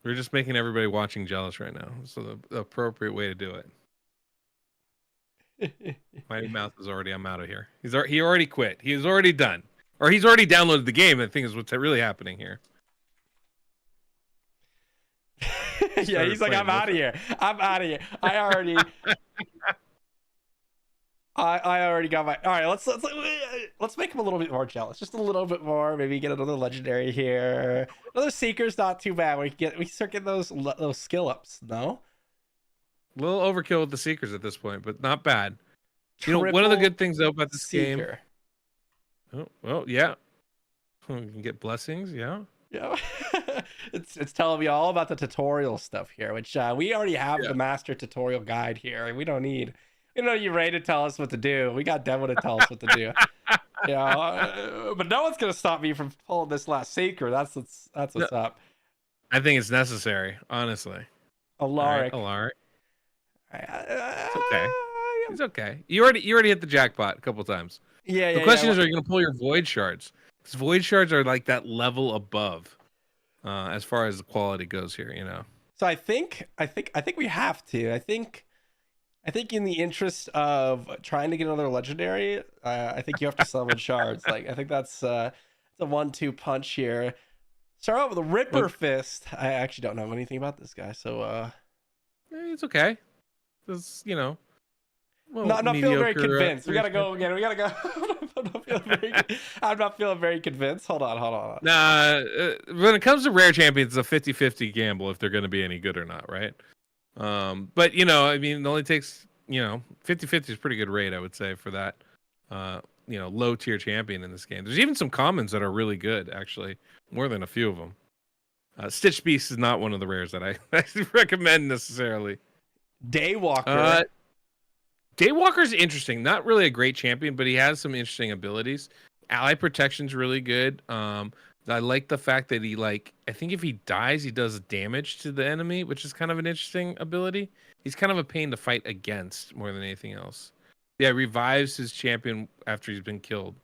We're just making everybody watching jealous right now. So the appropriate way to do it. Mighty Mouse is already. I'm out of here. He already quit. He is already done, or he's already downloaded the game. I think is what's really happening here. Yeah, he's like, I'm out of here. I'm out of here. I already got my. All right, let's make him a little bit more jealous. Just a little bit more. Maybe get another legendary here. Another Seeker's not too bad. We start getting those skill ups. No. A little overkill with the Seekers at this point, but not bad. You know, one of the good things though about this Seeker. game. Oh, well, yeah. You can get blessings, yeah. Yeah. it's telling me all about the tutorial stuff here, which we already have the master tutorial guide here. We don't need Ray to tell us what to do. We got Demo to tell us what to do. But no one's gonna stop me from pulling this last Seeker. That's what's up. I think it's necessary, honestly. Alaric. Alaric. It's okay. It's okay. You already hit the jackpot a couple times. Yeah. The question is, are you going to pull your void shards? Because void shards are like that level above, as far as the quality goes here. You know. So I think we have to. I think in the interest of trying to get another legendary, I think you have to summon shards. Like I think that's the 1-2 punch here. Start out with a Ripper Fist. I actually don't know anything about this guy, so it's okay. It's well, not feeling very convinced. We gotta go again. We gotta go. I'm not feeling very convinced. Hold on. Nah, when it comes to rare champions, it's a 50-50 gamble if they're going to be any good or not, right? But I mean, it only takes 50-50 is pretty good rate, I would say, for that low tier champion in this game. There's even some commons that are really good, actually, more than a few of them. Stitch Beast is not one of the rares that I recommend necessarily. Daywalker. Daywalker's interesting. Not really a great champion, but he has some interesting abilities. Ally protection's really good. I like the fact that he I think if he dies, he does damage to the enemy, which is kind of an interesting ability. He's kind of a pain to fight against more than anything else. Yeah, revives his champion after he's been killed,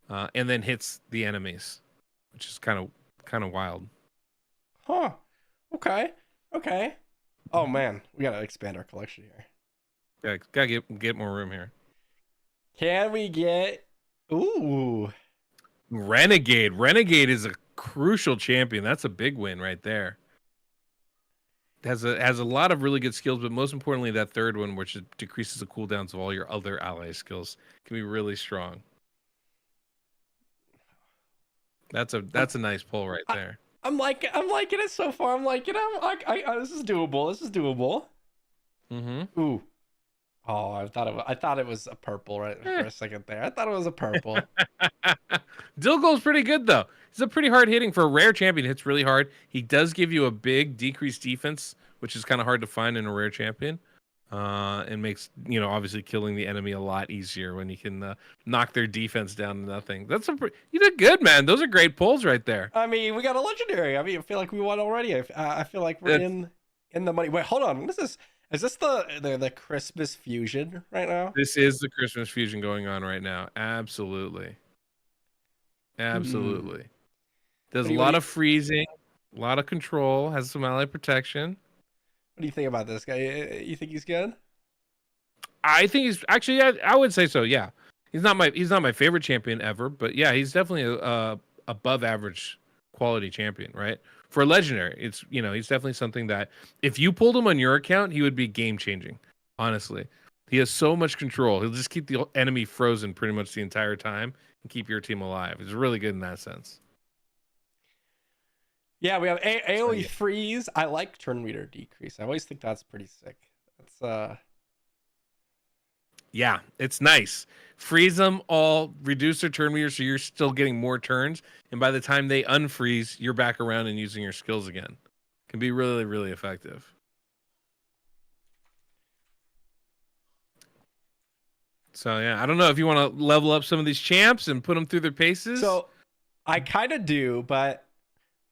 and then hits the enemies, which is kind of wild. Huh. Okay. Oh man, we gotta expand our collection here. Yeah, gotta get more room here. Can we get? Ooh, Renegade. Renegade is a crucial champion. That's a big win right there. Has a lot of really good skills, but most importantly, that third one, which decreases the cooldowns of all your other ally skills, can be really strong. That's a nice pull right there. I'm liking it so far. I'm liking it. This is doable. Mm-hmm. Ooh. Oh, I thought it was a purple right for a second there. I thought it was a purple. Dilgol's pretty good though. He's a pretty hard hitting for a rare champion. Hits really hard. He does give you a big decreased defense, which is kind of hard to find in a rare champion. And makes obviously killing the enemy a lot easier when you can knock their defense down to nothing. You did good, man. Those are great pulls right there. I mean, we got a legendary. I mean, I feel like we won already. I feel like we're in the money. Wait, hold on. What is this? Is this the Christmas fusion right now? This is the Christmas fusion going on right now. Absolutely. Does a lot of freezing, a lot of control, has some ally protection. What do you think about this guy? You think he's good? I think he's actually. I would say so. Yeah, he's not my favorite champion ever, but yeah, he's definitely a above average quality champion, right? For a legendary, it's he's definitely something that if you pulled him on your account, he would be game changing. Honestly, he has so much control. He'll just keep the enemy frozen pretty much the entire time and keep your team alive. He's really good in that sense. Yeah, we have AoE freeze. I like turn meter decrease. I always think that's pretty sick. That's Yeah, it's nice. Freeze them all, reduce their turn meter so you're still getting more turns, and by the time they unfreeze, you're back around and using your skills again. Can be really, really effective. So yeah, I don't know if you want to level up some of these champs and put them through their paces. So I kind of do, but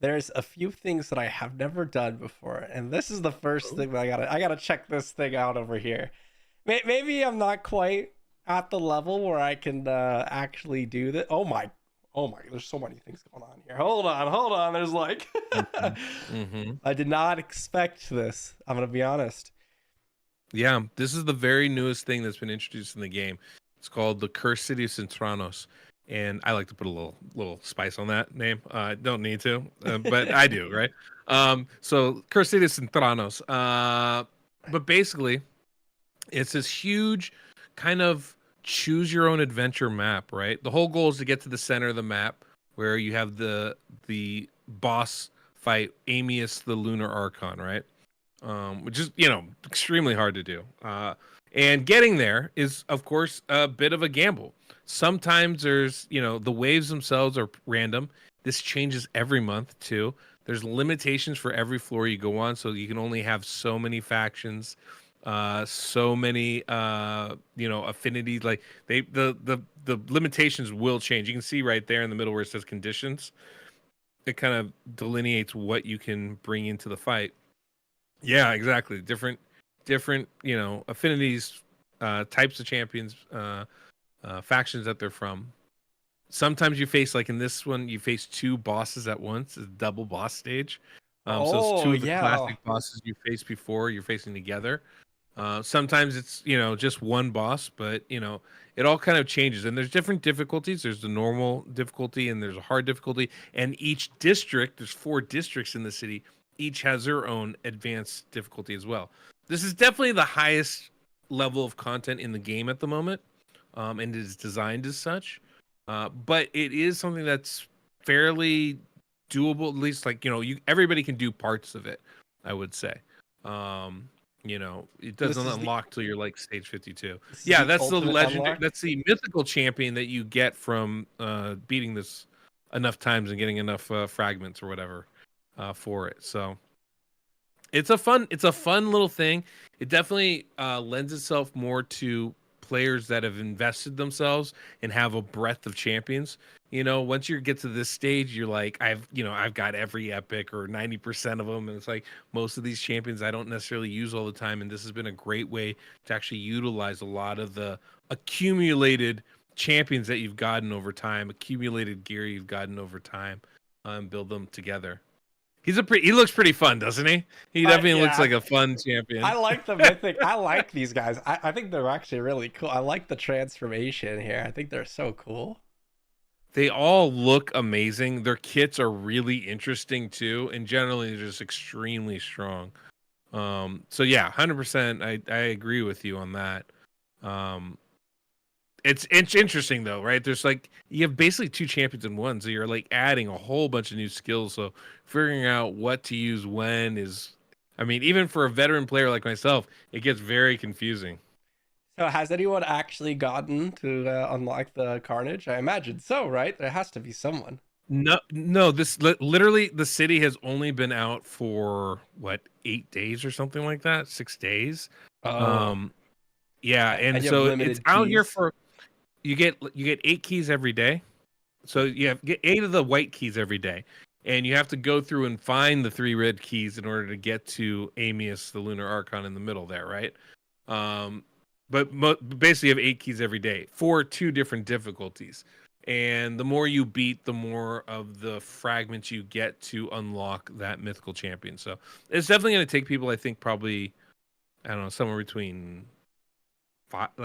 there's a few things that I have never done before, and this is the first thing that I gotta check this thing out over here. Maybe I'm not quite at the level where I can actually do that. Oh my, there's so many things going on here. Hold on. There's like, Mm-hmm. I did not expect this. I'm gonna be honest. Yeah, this is the very newest thing that's been introduced in the game. It's called the Cursed City of Cintranos, and I like to put a little spice on that name. Don't need to, but I do, right? So Cursed City of Cintranos. But basically, it's this huge kind of choose your own adventure map, right? The whole goal is to get to the center of the map where you have the boss fight Amius the Lunar Archon, right? Which is, extremely hard to do. And getting there is, of course, a bit of a gamble. Sometimes there's, the waves themselves are random. This changes every month, too. There's limitations for every floor you go on, so you can only have so many factions, so many, affinities. Like the limitations will change. You can see right there in the middle where it says conditions. It kind of delineates what you can bring into the fight. Yeah, exactly. Different, affinities, types of champions, factions that they're from. Sometimes you face, like in this one, you face two bosses at once. It's a double boss stage. So it's two of the classic bosses you faced before you're facing together. Sometimes it's, just one boss, but, it all kind of changes. And there's different difficulties. There's the normal difficulty and there's a hard difficulty. And each district, there's 4 districts in the city, each has their own advanced difficulty as well. This is definitely the highest level of content in the game at the moment, and it is designed as such. But it is something that's fairly doable. At least, everybody can do parts of it, I would say. It doesn't unlock till you're like stage 52. Yeah, that's the legendary. Unlock? That's the mythical champion that you get from beating this enough times and getting enough fragments or whatever. For it, so it's a fun little thing. It definitely lends itself more to players that have invested themselves and have a breadth of champions. Once you get to this stage, you're like, I've got every epic or 90% of them, and it's like most of these champions I don't necessarily use all the time, and this has been a great way to actually utilize a lot of the accumulated champions that you've gotten over time, accumulated gear you've gotten over time, and build them together. He looks pretty fun, doesn't he? He definitely looks like a fun champion. I like the mythic. I like these guys. I think they're actually really cool. I like the transformation here. I think they're so cool. They all look amazing. Their kits are really interesting too, and generally they're just extremely strong. So yeah, 100%. I agree with you on that. It's interesting though, right? There's you have basically 2 champions in one, so you're adding a whole bunch of new skills. So figuring out what to use when is, even for a veteran player like myself, it gets very confusing. So has anyone actually gotten to unlock the Carnage? I imagine so, right? There has to be someone. No. This literally, the city has only been out for 8 days or something like that, 6 days. Oh. Yeah, and so it's out here for. You get 8 keys every day, so you get 8 of the white keys every day, and you have to go through and find the 3 red keys in order to get to Amius, the Lunar Archon, in the middle there, right? But basically, you have 8 keys every day for 2 different difficulties, and the more you beat, the more of the fragments you get to unlock that mythical champion. So it's definitely going to take people, I think, probably, I don't know, somewhere between 5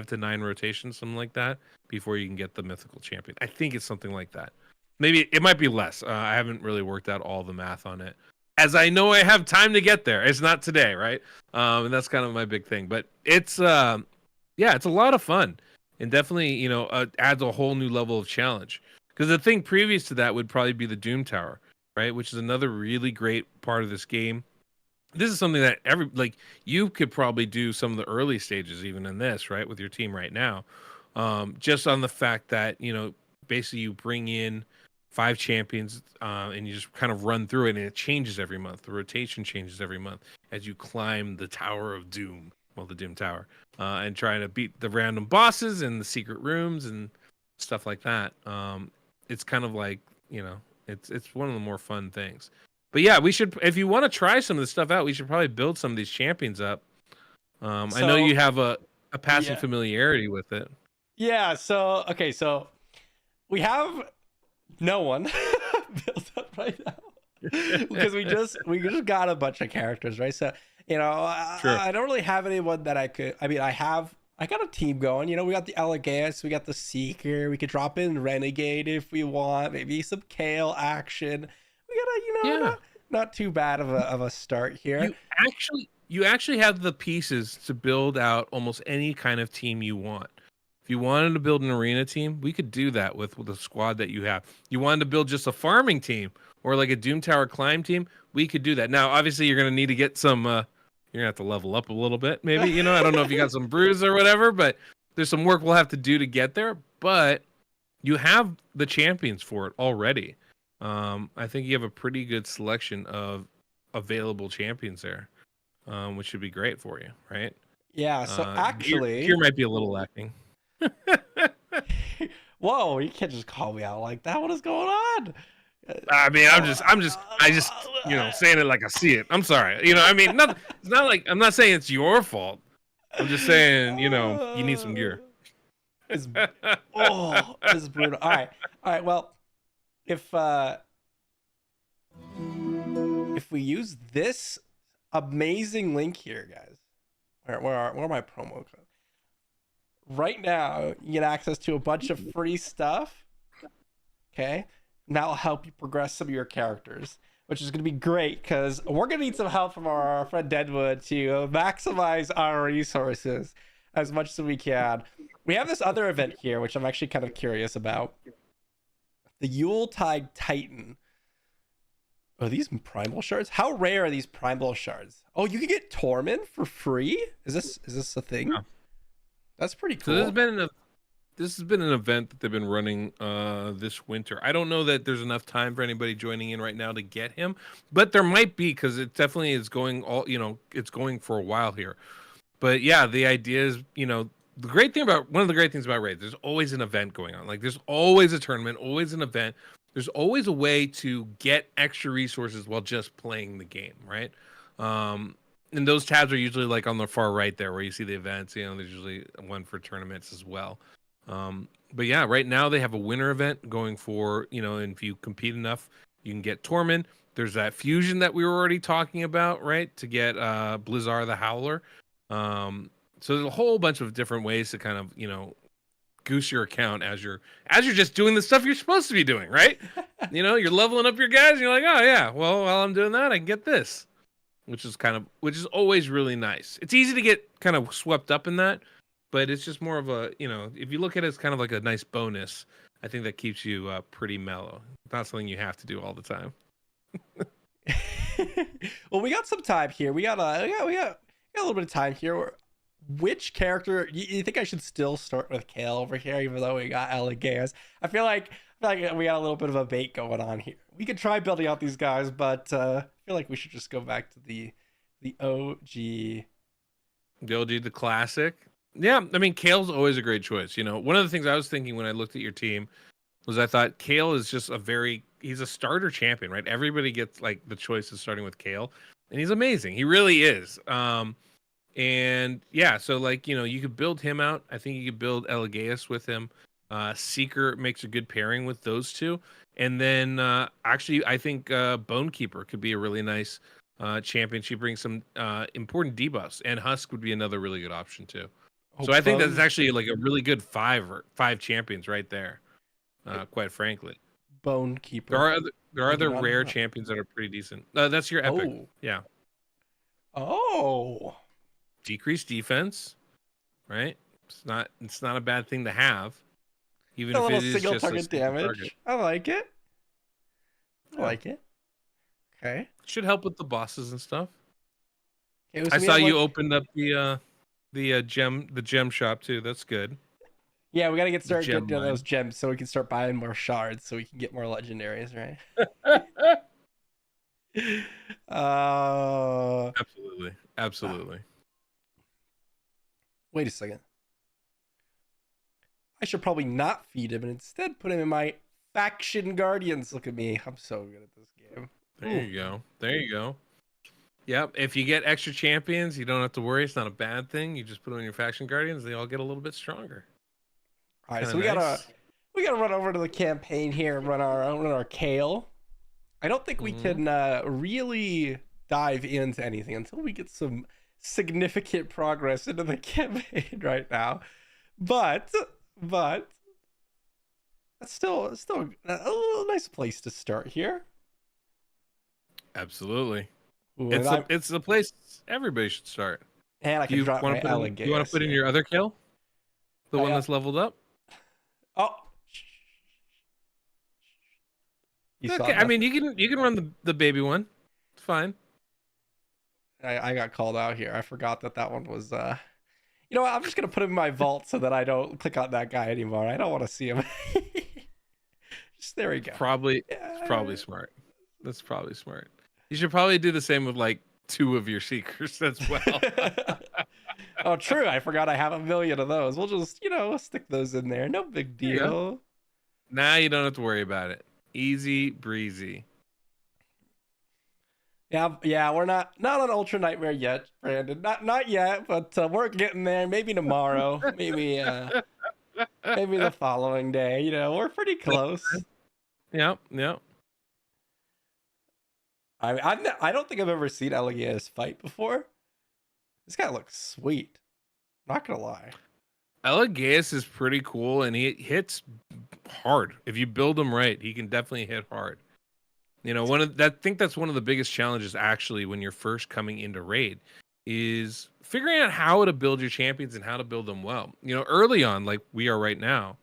to 9 rotations, something like that, before you can get the mythical champion. I think it's something like that. Maybe it might be less. I haven't really worked out all the math on it, as I know I have time to get there. It's not today, right? And that's kind of my big thing. But it's it's a lot of fun, and definitely adds a whole new level of challenge. Because the thing previous to that would probably be the Doom Tower, right? Which is another really great part of this game. This is something that you could probably do some of the early stages even in this, right, with your team right now, just on the fact that basically you bring in 5 champions and you just kind of run through it, and it changes every month. The rotation changes every month as you climb the Tower of Doom, the Doom Tower, and try to beat the random bosses and the secret rooms and stuff like that. It's kind of It's one of the more fun things. But yeah, we should, if you want to try some of this stuff out, we should probably build some of these champions up. I know you have a passing Yeah. familiarity with it. Yeah, so okay, so we have no one built up right now because we just got a bunch of characters, right? So Sure. I don't really have anyone that I could. I mean, I got a team going. We got the Elegaeus, we got the Seeker. We could drop in Renegade if we want. Maybe some Kale action. We got a not too bad of a start here. You actually have the pieces to build out almost any kind of team you want. If you wanted to build an arena team, we could do that with the squad that you have. You wanted to build just a farming team or like a Doom Tower climb team, we could do that. Now, obviously, you're going to need to get some. You're gonna have to level up a little bit, maybe. I don't know if you got some brews or whatever, but there's some work we'll have to do to get there. But you have the champions for it already. I think you have a pretty good selection of available champions there, which should be great for you, right? Yeah. So actually, here might be a little lacking. Whoa! You can't just call me out like that. What is going on? I mean, I just, saying it like I see it. I'm sorry. I mean, it's not like I'm not saying it's your fault. I'm just saying, you need some gear. This is brutal. All right. Well, if we use this amazing link here, guys, where are my promo codes? Right now, you get access to a bunch of free stuff. Okay, and that'll help you progress some of your characters, which is going to be great because we're going to need some help from our friend Deadwood to maximize our resources as much as we can. We have this other event here, which I'm actually kind of curious about. The Yuletide Titan. Are these primal shards? How rare are these primal shards? Oh, you can get Torment for free? Is this a thing? Yeah. That's pretty cool. So this has been an event that they've been running this winter. I don't know that there's enough time for anybody joining in right now to get him, but there might be because it definitely is going it's going for a while here. But yeah, the idea is, one of the great things about Raid, there's always an event going on. Like there's always a tournament, always an event. There's always a way to get extra resources while just playing the game, right? And those tabs are usually like on the far right there where you see the events. There's usually one for tournaments as well. But yeah, right now they have a winter event going for, and if you compete enough, you can get Torment. There's that fusion that we were already talking about, right? To get Blizzard the Howler. So there's a whole bunch of different ways to kind of, goose your account as you're just doing the stuff you're supposed to be doing, right? You're leveling up your guys and you're like, oh yeah, well, while I'm doing that, I can get this. Which is always really nice. It's easy to get kind of swept up in that, but it's just more of a, if you look at it as kind of like a nice bonus, I think that keeps you pretty mellow. It's not something you have to do all the time. Well, we got some time here. We got a little bit of time here. Which character you think I should still start with Kale over here, even though we got Elegaeus? I feel like we got a little bit of a bait going on here. We could try building out these guys, but I feel like we should just go back to the OG. The OG, the classic. Yeah, I mean, Kale's always a great choice. One of the things I was thinking when I looked at your team was I thought Kale is just he's a starter champion, right? Everybody gets like the choice of starting with Kale, and he's amazing. He really is. And yeah, so like, you could build him out. I think you could build Elegaeus with him. Seeker makes a good pairing with those two. And then actually, I think Bonekeeper could be a really nice champion. She brings some important debuffs, and Husk would be another really good option too. So I think that's actually like a really good five champions right there. Quite frankly, Bonekeeper. There are other rare champions that are pretty decent. That's your epic. Oh. Yeah. Oh. Decreased defense, right? It's not a bad thing to have, even a if little it is single just target damage. Target. I like it. Okay. Should help with the bosses and stuff. Okay, so I we saw have, you opened up the gem shop too. That's good. Yeah, we gotta get started gem doing mine. those gems so we can start buying more shards so we can get more legendaries, right? Absolutely. Wait a second. I should probably not feed him and instead put him in my Faction Guardians. Look at me. I'm so good at this game. There you go. There you go. Yep. If you get extra champions, you don't have to worry. It's not a bad thing. You just put them in your faction guardians. They all get a little bit stronger. All right, Kinda so nice. we gotta run over to the campaign here and run our Kale. I don't think we can really dive into anything until we get some significant progress into the campaign right now. But that's still a nice place to start here. Absolutely. Ooh, It's the place everybody should start. and I Do can you drop want my to put alligator. you want to put in your other kill? The one that's leveled up? Oh. You saw Okay, I that? mean you can run the baby one. It's fine. I got called out here. I forgot that one was you know what? I'm just gonna put him in my vault so that I don't click on that guy anymore. I don't want to see him. Just there we go. Probably it's probably smart. That's probably smart. You should probably do the same with like 2 of your seekers as well. Oh, true. I forgot I have 1 million of those. We'll just, stick those in there. No big There you deal. Now you don't have to worry about it. Easy breezy. Yeah, we're not on Ultra Nightmare yet, Brandon. Not yet, but we're getting there. Maybe tomorrow. Maybe the following day. We're pretty close. Yep. I don't think I've ever seen Elegatus fight before. This guy looks sweet. Not gonna lie. Elegaeus is pretty cool, and he hits hard. If you build him right, he can definitely hit hard. I think that's one of the biggest challenges actually when you're first coming into raid is figuring out how to build your champions and how to build them well. Early on, like we are right now,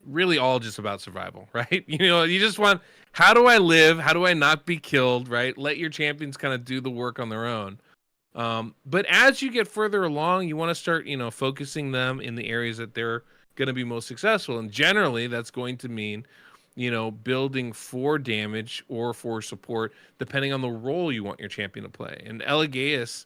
really all just about survival, right? You just want, how do I live? How do I not be killed, right? Let your champions kind of do the work on their own. But as you get further along, you want to start, focusing them in the areas that they're going to be most successful. And generally that's going to mean, building for damage or for support, depending on the role you want your champion to play. And Elegaeus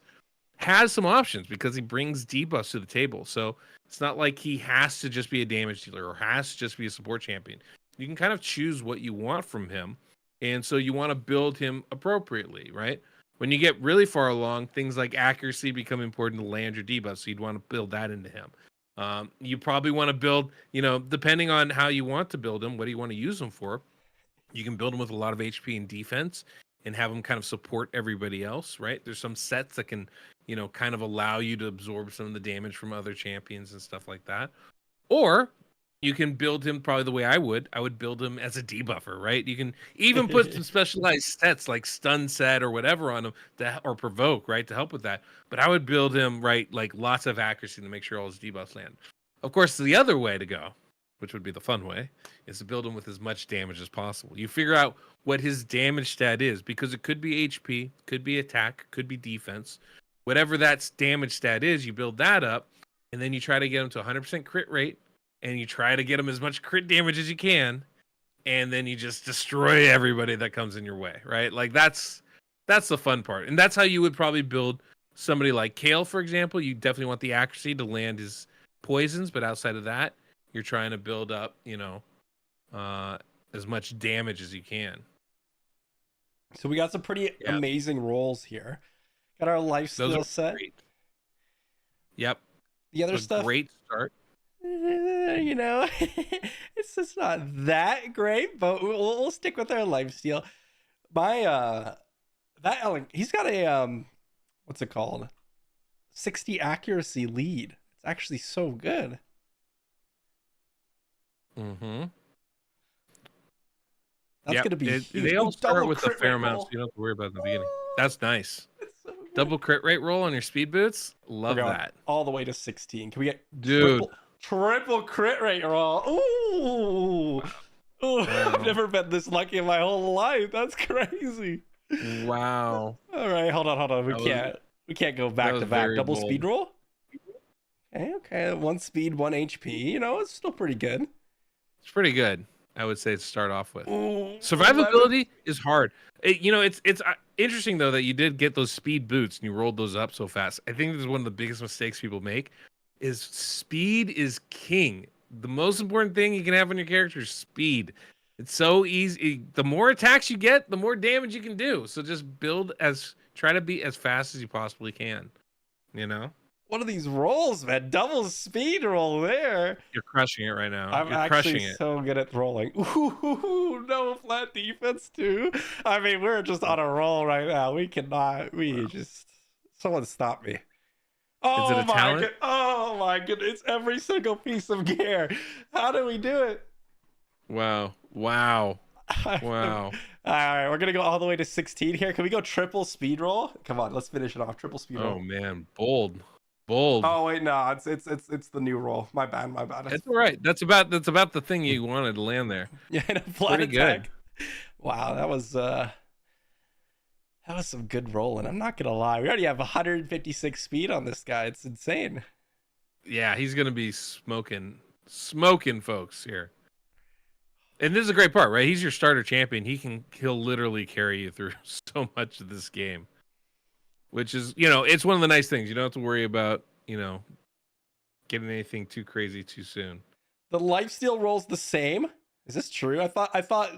has some options because he brings debuffs to the table. So it's not like he has to just be a damage dealer or has to just be a support champion. You can kind of choose what you want from him. And so you want to build him appropriately, right? When you get really far along, things like accuracy become important to land your debuffs. So you'd want to build that into him. You probably want to build, depending on how you want to build him, what do you want to use him for? You can build him with a lot of HP and defense and have him kind of support everybody else, right? There's some sets that can, kind of allow you to absorb some of the damage from other champions and stuff like that. Or you can build him probably the way I would build him as a debuffer, right? You can even put some specialized sets like stun set or whatever on him or provoke, right, to help with that. But I would build him, right, like lots of accuracy to make sure all his debuffs land. Of course, the other way to go, which would be the fun way, is to build him with as much damage as possible. You figure out what his damage stat is, because it could be HP, could be attack, could be defense. Whatever that damage stat is, you build that up, and then you try to get him to 100% crit rate, and you try to get him as much crit damage as you can, and then you just destroy everybody that comes in your way, right? Like that's the fun part. And that's how you would probably build somebody like Kale, for example. You definitely want the accuracy to land his poisons, but outside of that, you're trying to build up, as much damage as you can. So we got some pretty amazing rolls here. Got our lifesteal set. Great. Yep. The other stuff. Great start. It's just not that great, but we'll stick with our lifesteal. He's got a what's it called? 60 accuracy lead. It's actually so good. Mm-hmm. That's gonna be huge. They all start Double with a crit fair rate amount, roll. so you don't have to worry about it in the beginning. That's nice. It's so good. Double crit rate roll on your speed boots. Love We're going that. all the way to 16. Can we get Dude. triple crit rate roll? Ooh. I've never been this lucky in my whole life. That's crazy. Wow. All right, hold on. We can't go back was to back. very Double bold. speed roll. Okay. 1 speed, 1 HP. It's still pretty good. It's pretty good, I would say, to start off with. Ooh, Survivability is hard. It's interesting though that you did get those speed boots and you rolled those up so fast. I think this is one of the biggest mistakes people make. Is speed is king. The most important thing you can have on your character is speed. It's so easy. The more attacks you get, the more damage you can do. So just try to be as fast as you possibly can. You know? What are these rolls, man? Double speed roll there. You're crushing it right now. I'm You're actually crushing it. so good at rolling. Ooh, no flat defense too. I mean, we're just on a roll right now. Someone stop me. Oh Is it a my talent? god! Oh my goodness! It's every single piece of gear. How do we do it? Wow. All right, we're gonna go all the way to 16 here. Can we go triple speed roll? Come on, let's finish it off. Triple speed roll. Oh man, bold. Oh wait, no, it's the new roll. My bad. It's all right. That's about the thing you wanted to land there. Yeah, and a flat Pretty attack. Wow, that was some good rolling. I'm not gonna lie. We already have 156 speed on this guy. It's insane. Yeah, he's gonna be smoking folks here. And this is a great part, right? He's your starter champion. He'll literally carry you through so much of this game. Which is, it's one of the nice things. You don't have to worry about, getting anything too crazy too soon. The lifesteal rolls the same. Is this true? I thought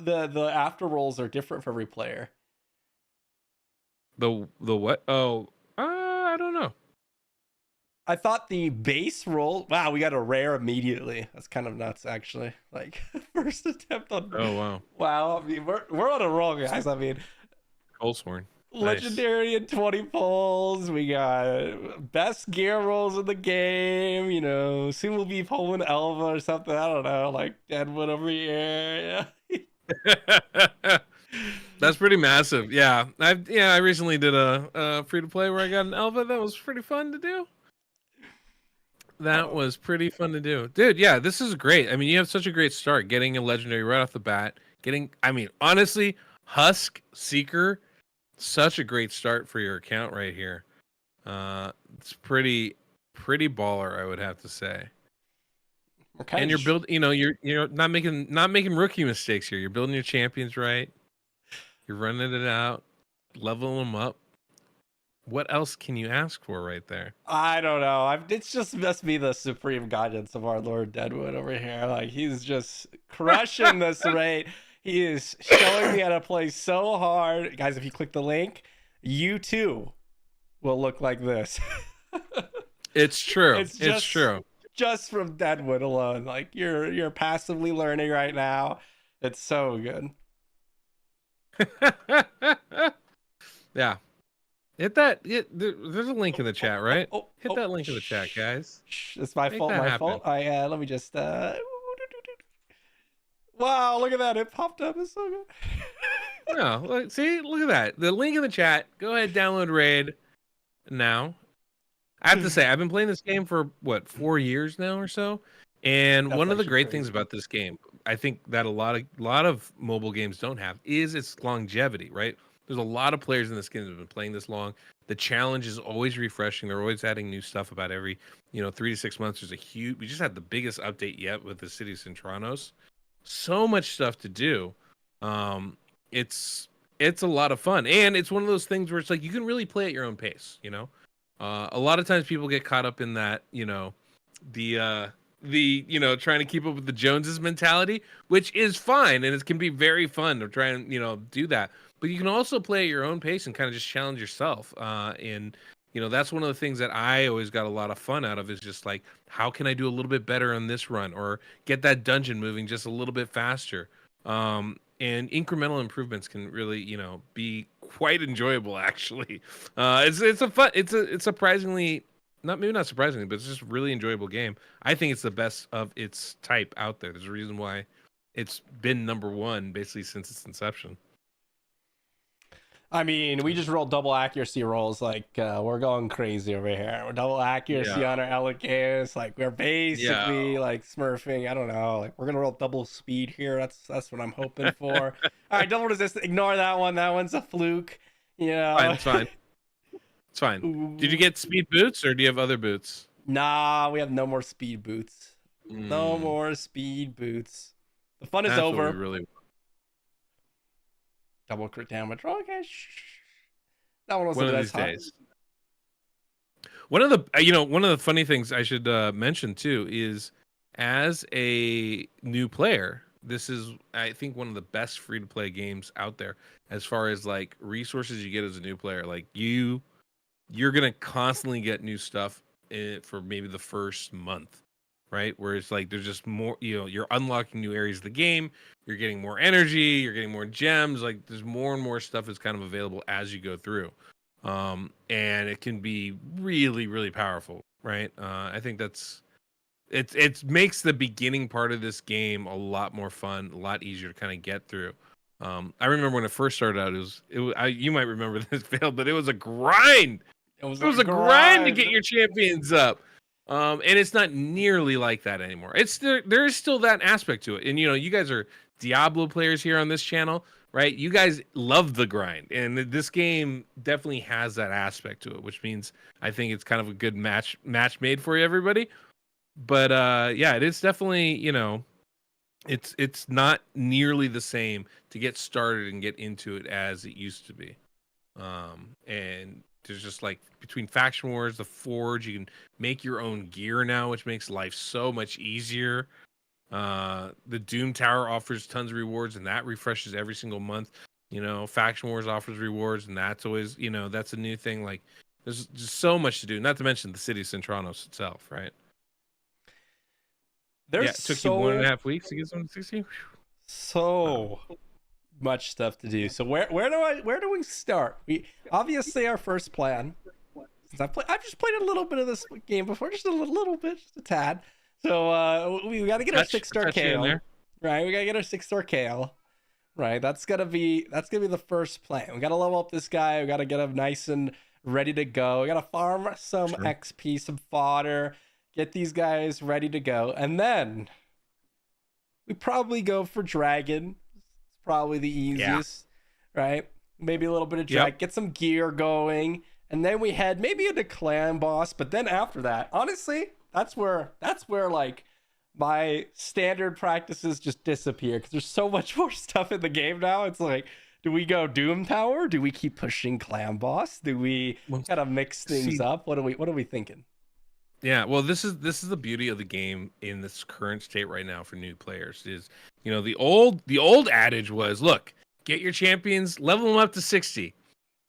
the after rolls are different for every player. The what? Oh, I don't know. I thought the base roll. Wow, we got a rare immediately. That's kind of nuts, actually. Like first attempt on. Oh wow. Wow, I mean we're on a roll, guys. I mean, Coldsworn. Legendary and 20 pulls. We got best gear rolls in the game. Soon we'll be pulling Elva or something. I don't know, like Deadwood over here. Yeah. That's pretty massive. Yeah, I recently did a free to play where I got an Elva. That was pretty fun to do. That was pretty fun to do, dude. Yeah, this is great. I mean, you have such a great start, getting a legendary right off the bat. Honestly, Husk Seeker, such a great start for your account right here. It's pretty baller, I would have to say. Okay. And you're building, you're not making rookie mistakes here. You're building your champions right. You're running it out, leveling them up. What else can you ask for right there? I don't know. It's just must be the supreme guidance of our Lord Deadwood over here. Like he's just crushing this rate. He is showing me how to play so hard. Guys, if you click the link, you too will look like this. It's true. It's true. Just from Deadwood alone. Like you're passively learning right now. It's so good. Yeah. There's a link in the chat, right? Hit that link in the chat, guys. It's my fault. Let me just wow, look at that. It popped up. It's so good. No, look at that. The link in the chat. Go ahead, download Raid now. I have to say, I've been playing this game for 4 years now or so. And one of the great things about this game, I think that a lot of mobile games don't have, is its longevity, right? There's a lot of players in this game that have been playing this long. The challenge is always refreshing. They're always adding new stuff about every, 3 to 6 months. We just had the biggest update yet with the City of Centranos. So much stuff to do. It's a lot of fun. And it's one of those things where it's like you can really play at your own pace, A lot of times people get caught up in that, trying to keep up with the Joneses mentality, which is fine. And it can be very fun to try and, do that. But you can also play at your own pace and kind of just challenge yourself. And that's one of the things that I always got a lot of fun out of is just like, how can I do a little bit better on this run or get that dungeon moving just a little bit faster? And incremental improvements can really, be quite enjoyable. Actually, it's surprisingly not surprisingly, but it's just a really enjoyable game. I think it's the best of its type out there. There's a reason why it's been number one basically since its inception. I mean, we just rolled double accuracy rolls. Like, we're going crazy over here. We're double accuracy on our Elecaeus. Like, we're basically like smurfing. I don't know. Like, we're gonna roll double speed here. That's what I'm hoping for. All right, double resist. Ignore that one. That one's a fluke. It's fine. It's fine. Ooh. Did you get speed boots or do you have other boots? Nah, we have no more speed boots. No more speed boots. The fun is over. What we really want. Double crit damage. Okay. That one was one of these days. One of the funny things I should mention too is, as a new player, this is, I think, one of the best free to play games out there as far as like resources you get as a new player. Like you're gonna constantly get new stuff for maybe the first month, right? Where it's like there's just more, you're unlocking new areas of the game, you're getting more energy, you're getting more gems. Like there's more and more stuff that's kind of available as you go through, and it can be really, really powerful, right? I think that's it makes the beginning part of this game a lot more fun, a lot easier to kind of get through. I remember when it first started out, you might remember this, Phil, but it was a grind. It was a grind to get your champions up. And it's not nearly like that anymore. There is still that aspect to it. And you guys are Diablo players here on this channel, right? You guys love the grind, and this game definitely has that aspect to it, which means I think it's kind of a good match made for everybody. But yeah, it is definitely, it's not nearly the same to get started and get into it as it used to be. And there's just like between Faction Wars, the Forge, you can make your own gear now, which makes life so much easier. The Doom Tower offers tons of rewards, and that refreshes every single month. Faction Wars offers rewards, and that's always, that's a new thing. Like there's just so much to do, not to mention the city of Centranos itself, right? There's it took you 1.5 weeks to get someone to 60. So much stuff to do. So where do we start? We obviously our first plan. Since I've just played a little bit of this game before, just a little bit, just a tad. So we got to get our 6-star Kale, right? We got to get our 6-star Kale, right? That's gonna be the first plan. We got to level up this guy. We got to get him nice and ready to go. We got to farm some XP, some fodder. Get these guys ready to go, and then we probably go for Dragon. It's probably the easiest, right? Maybe a little bit of Dragon, get some gear going, and then we head maybe into Clan Boss. But then after that, honestly, that's where like my standard practices just disappear because there's so much more stuff in the game now. It's like, do we go Doom Tower? Do we keep pushing Clan Boss? Do we kind of mix things up? What are we thinking? Yeah, well, this is the beauty of the game in this current state right now for new players is, the old adage was, look, get your champions, level them up to 60,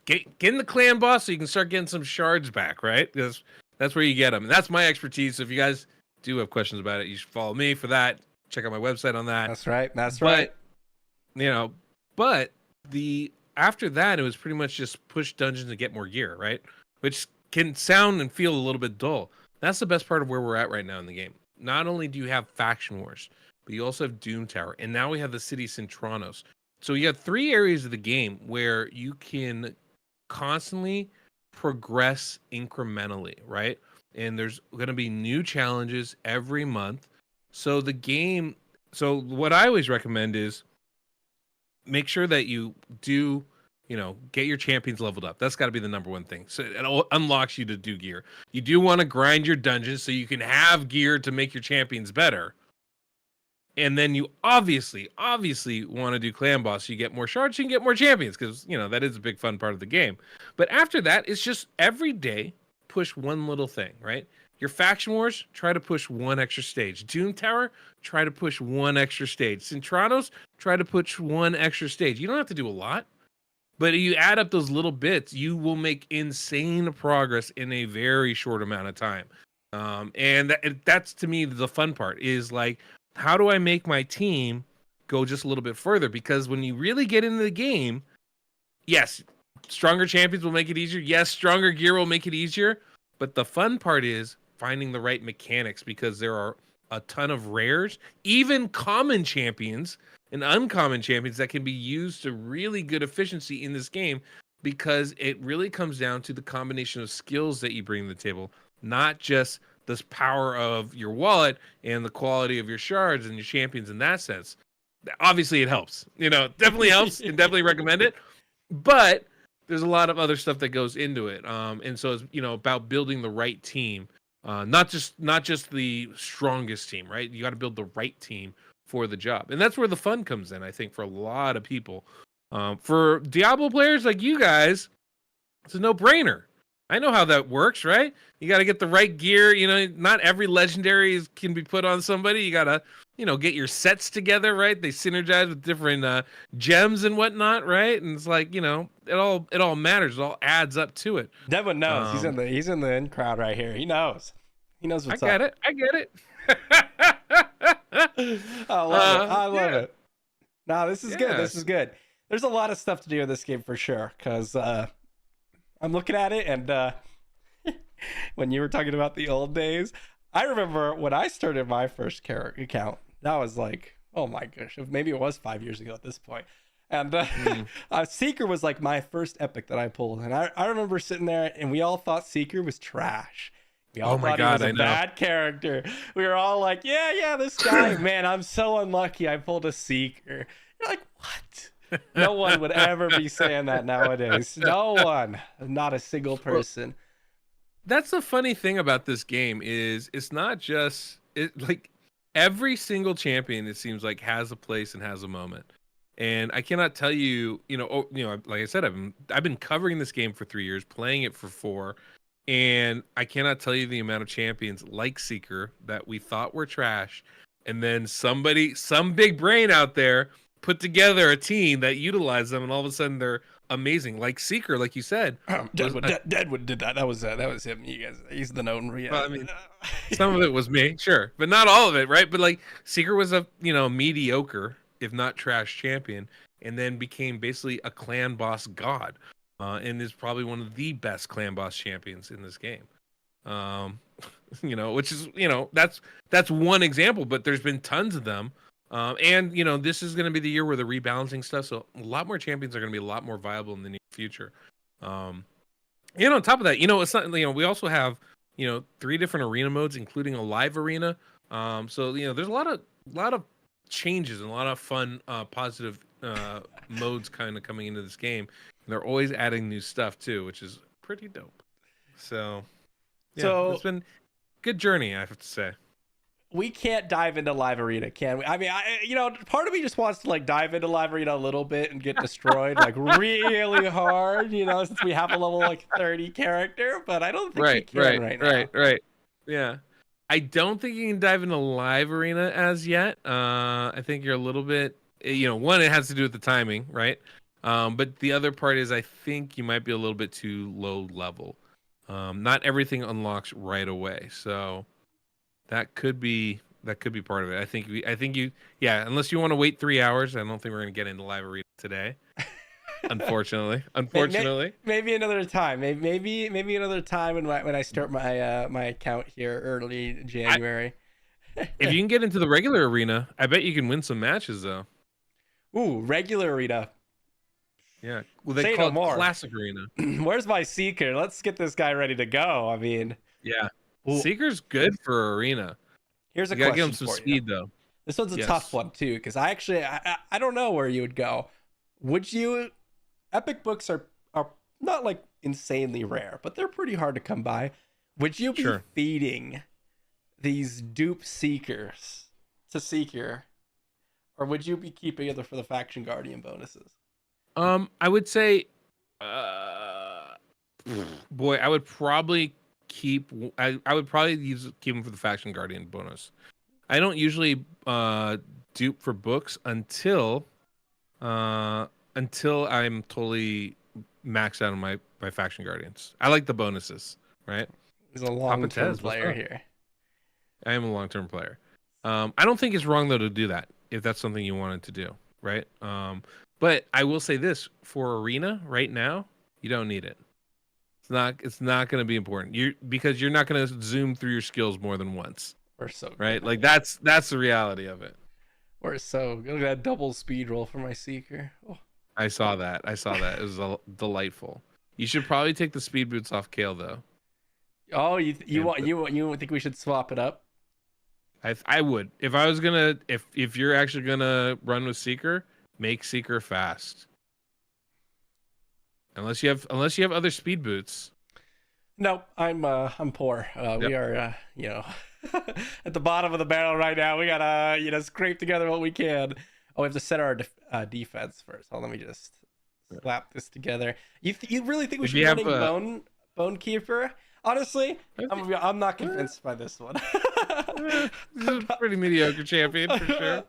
get in the Clan Boss so you can start getting some shards back, right? That's where you get them, and that's my expertise. So if you guys do have questions about it, you should follow me for that. Check out my website on that. That's right. But after that, it was pretty much just push dungeons and get more gear, right? Which can sound and feel a little bit dull. That's the best part of where we're at right now in the game. Not only do you have Faction Wars, but you also have Doom Tower, and now we have the city Centranos. So you have 3 areas of the game where you can constantly progress incrementally, right? And there's going to be new challenges every month. So what I always recommend is make sure that you do, get your champions leveled up. That's got to be the number one thing. So it unlocks you to do gear. You do want to grind your dungeons so you can have gear to make your champions better. And then you obviously want to do Clan Boss. So you get more shards, you can get more champions because, that is a big fun part of the game. But after that, it's just every day push one little thing, right? Your Faction Wars, try to push one extra stage. Doom Tower, try to push one extra stage. Centranos, try to push one extra stage. You don't have to do a lot. But you add up those little bits, you will make insane progress in a very short amount of time. And that's, to me, the fun part is like, how do I make my team go just a little bit further? Because when you really get into the game, yes, stronger champions will make it easier. Yes, stronger gear will make it easier. But the fun part is finding the right mechanics because there are a ton of rares, even common champions and uncommon champions that can be used to really good efficiency in this game because it really comes down to the combination of skills that you bring to the table, not just this power of your wallet and the quality of your shards and your champions in that sense. Obviously, it helps. Definitely helps and definitely recommend it. But there's a lot of other stuff that goes into it. And so it's, about building the right team, not just the strongest team, right? You got to build the right team for the job. And that's where the fun comes in, I think, for a lot of people. For Diablo players like you guys, it's a no-brainer. I know how that works, right? You got to get the right gear. Not every legendary can be put on somebody. You got to get your sets together, right? They synergize with different gems and whatnot, right? And it's like, it all matters. It all adds up to it. Devin knows. He's in the in crowd right here. He knows. He knows what's up. I get it. I love it. I love it. No, this is good. This Yes. is good. There's a lot of stuff to do in this game for sure. Because I'm looking at it, and when you were talking about the old days, I remember when I started my first character account. That was like, oh my gosh, maybe it was 5 years ago at this point. And Seeker was like my first epic that I pulled, and I remember sitting there, and we all thought Seeker was trash. We all Oh my thought God, he I was a know. bad character. We were all like, yeah, this guy, man, I'm so unlucky I pulled a Seeker. You're like, what? No one would ever be saying that nowadays. No one. Not a single person. That's the funny thing about this game is it's not just like every single champion, it seems like, has a place and has a moment. And I cannot tell you, like I said, I've been covering this game for 3 years, playing it for 4, and I cannot tell you the amount of champions like Seeker that we thought were trash, and then some big brain out there put together a team that utilized them, and all of a sudden they're amazing. Like Seeker, like you said, Deadwood did that. That was him. You guys, he's the known. Well, I mean, some of it was me, sure, but not all of it, right? But like Seeker was a mediocre, if not trash, champion, and then became basically a clan boss god, and is probably one of the best clan boss champions in this game. Which is that's one example, but there's been tons of them. And this is going to be the year where the rebalancing stuff, so a lot more champions are going to be a lot more viable in the near future. On top of that, it's not, we also have 3 different arena modes, including a live arena. So there's a lot of changes and a lot of fun, positive modes kind of coming into this game. And they're always adding new stuff too, which is pretty dope. So it's been a good journey, I have to say. We can't dive into live arena, can we? I mean, part of me just wants to like dive into live arena a little bit and get destroyed like really hard, since we have a level like 30 character, but I don't think we can right now. Right. Yeah. I don't think you can dive into live arena as yet. I think you're a little bit, one, it has to do with the timing, right? But the other part is I think you might be a little bit too low level. Not everything unlocks right away, so that could be part of it. I think you, unless you want to wait 3 hours, I don't think we're gonna get into live arena today. Unfortunately. Maybe another time. Maybe another time when I start my account here early January. If you can get into the regular arena, I bet you can win some matches though. Ooh, regular arena. Yeah. Well, they call it classic arena. Where's my Seeker? Let's get this guy ready to go. I mean, yeah. Ooh. Seeker's good for arena. Here's a You gotta question give him some for speed you. though. This one's a Yes. tough one too, because I don't know where you would go. Would you? Epic books are not like insanely rare, but they're pretty hard to come by. Would you be Sure. feeding these dupe Seekers to Seeker, or would you be keeping it for the Faction Guardian bonuses? I would say, boy, I would probably keep. I would probably keep them for the Faction Guardian bonus. I don't usually dupe for books until I'm totally maxed out on my Faction Guardians. I like the bonuses, right? He's a long-term Tez, what's player up? here. I am a long-term player. I don't think it's wrong though to do that if that's something you wanted to do, right? But I will say this: for arena right now, you don't need it. It's not going to be important. Because you're not going to zoom through your skills more than once, We're so good. right? Like that's the reality of it. We're so good. Look at that double speed roll for my Seeker. Oh. I saw that. It was delightful. You should probably take the speed boots off Kale though. Oh, you think we should swap it up? I would. If I was gonna, if you're actually gonna run with Seeker, make Seeker fast. Unless you have other speed boots. No, I'm poor. We are at the bottom of the barrel right now. We gotta scrape together what we can. Oh, we have to set our defense first. Oh, let me just slap this together. You really think we If should you be have, running Bone Keeper? Honestly, I'm not convinced by this one. This is a pretty mediocre champion for sure.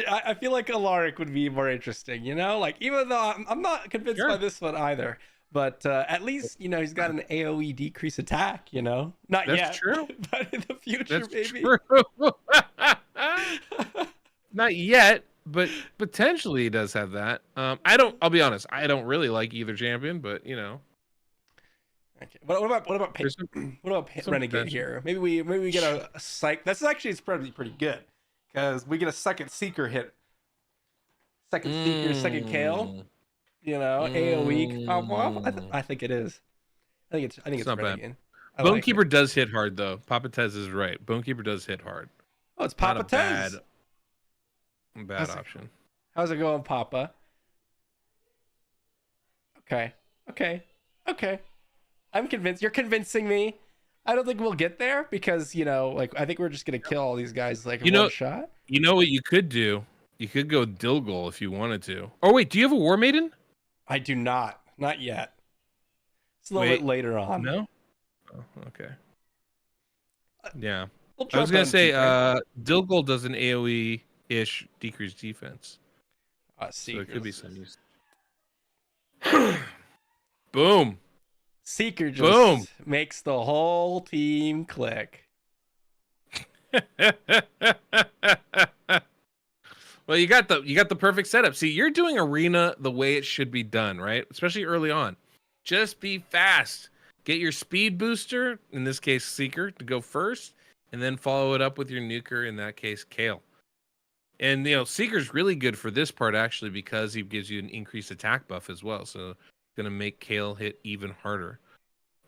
I feel like Alaric would be more interesting, you know? Like, even though I'm not convinced Sure. by this one either. But at least, you know, he's got an AoE decrease attack, you know? Not That's yet. true. But in the future, That's maybe. true. Not yet, but potentially he does have that. I'll be honest, I don't really like either champion, but you know. Okay. What about There's some- what about some Renegade potential. here? Maybe we get a psych. That's actually it's probably pretty good because we get a second seeker hit. Second seeker, second Kale. You know, AoE combo up. I think it is. I think it's not bad. Renegade. I like it. Bonekeeper does hit hard though. Papa Tez is right. Bonekeeper does hit hard. Oh, it's Not Papa a Tez. bad That's- option. How's it going, Papa? Okay. I'm convinced. You're convincing me. I don't think we'll get there because, you know, like I think we're just gonna kill all these guys like in You know- one shot. You know what you could do? You could go Dilgul if you wanted to. Oh wait, do you have a War Maiden? I do not. Not yet. It's a little Wait, bit later on. No. Oh, okay. Yeah. We'll I was jump gonna on say, Seeker. Dilgul does an AOE-ish decreased defense, so Seeker. it could be some use. Boom. Seeker just Boom. makes the whole team click. Well, you got the perfect setup. See, you're doing arena the way it should be done, right? Especially early on. Just be fast. Get your speed booster, in this case Seeker, to go first, and then follow it up with your nuker, in that case Kale. And you know, Seeker's really good for this part actually because he gives you an increased attack buff as well. So gonna make Kale hit even harder.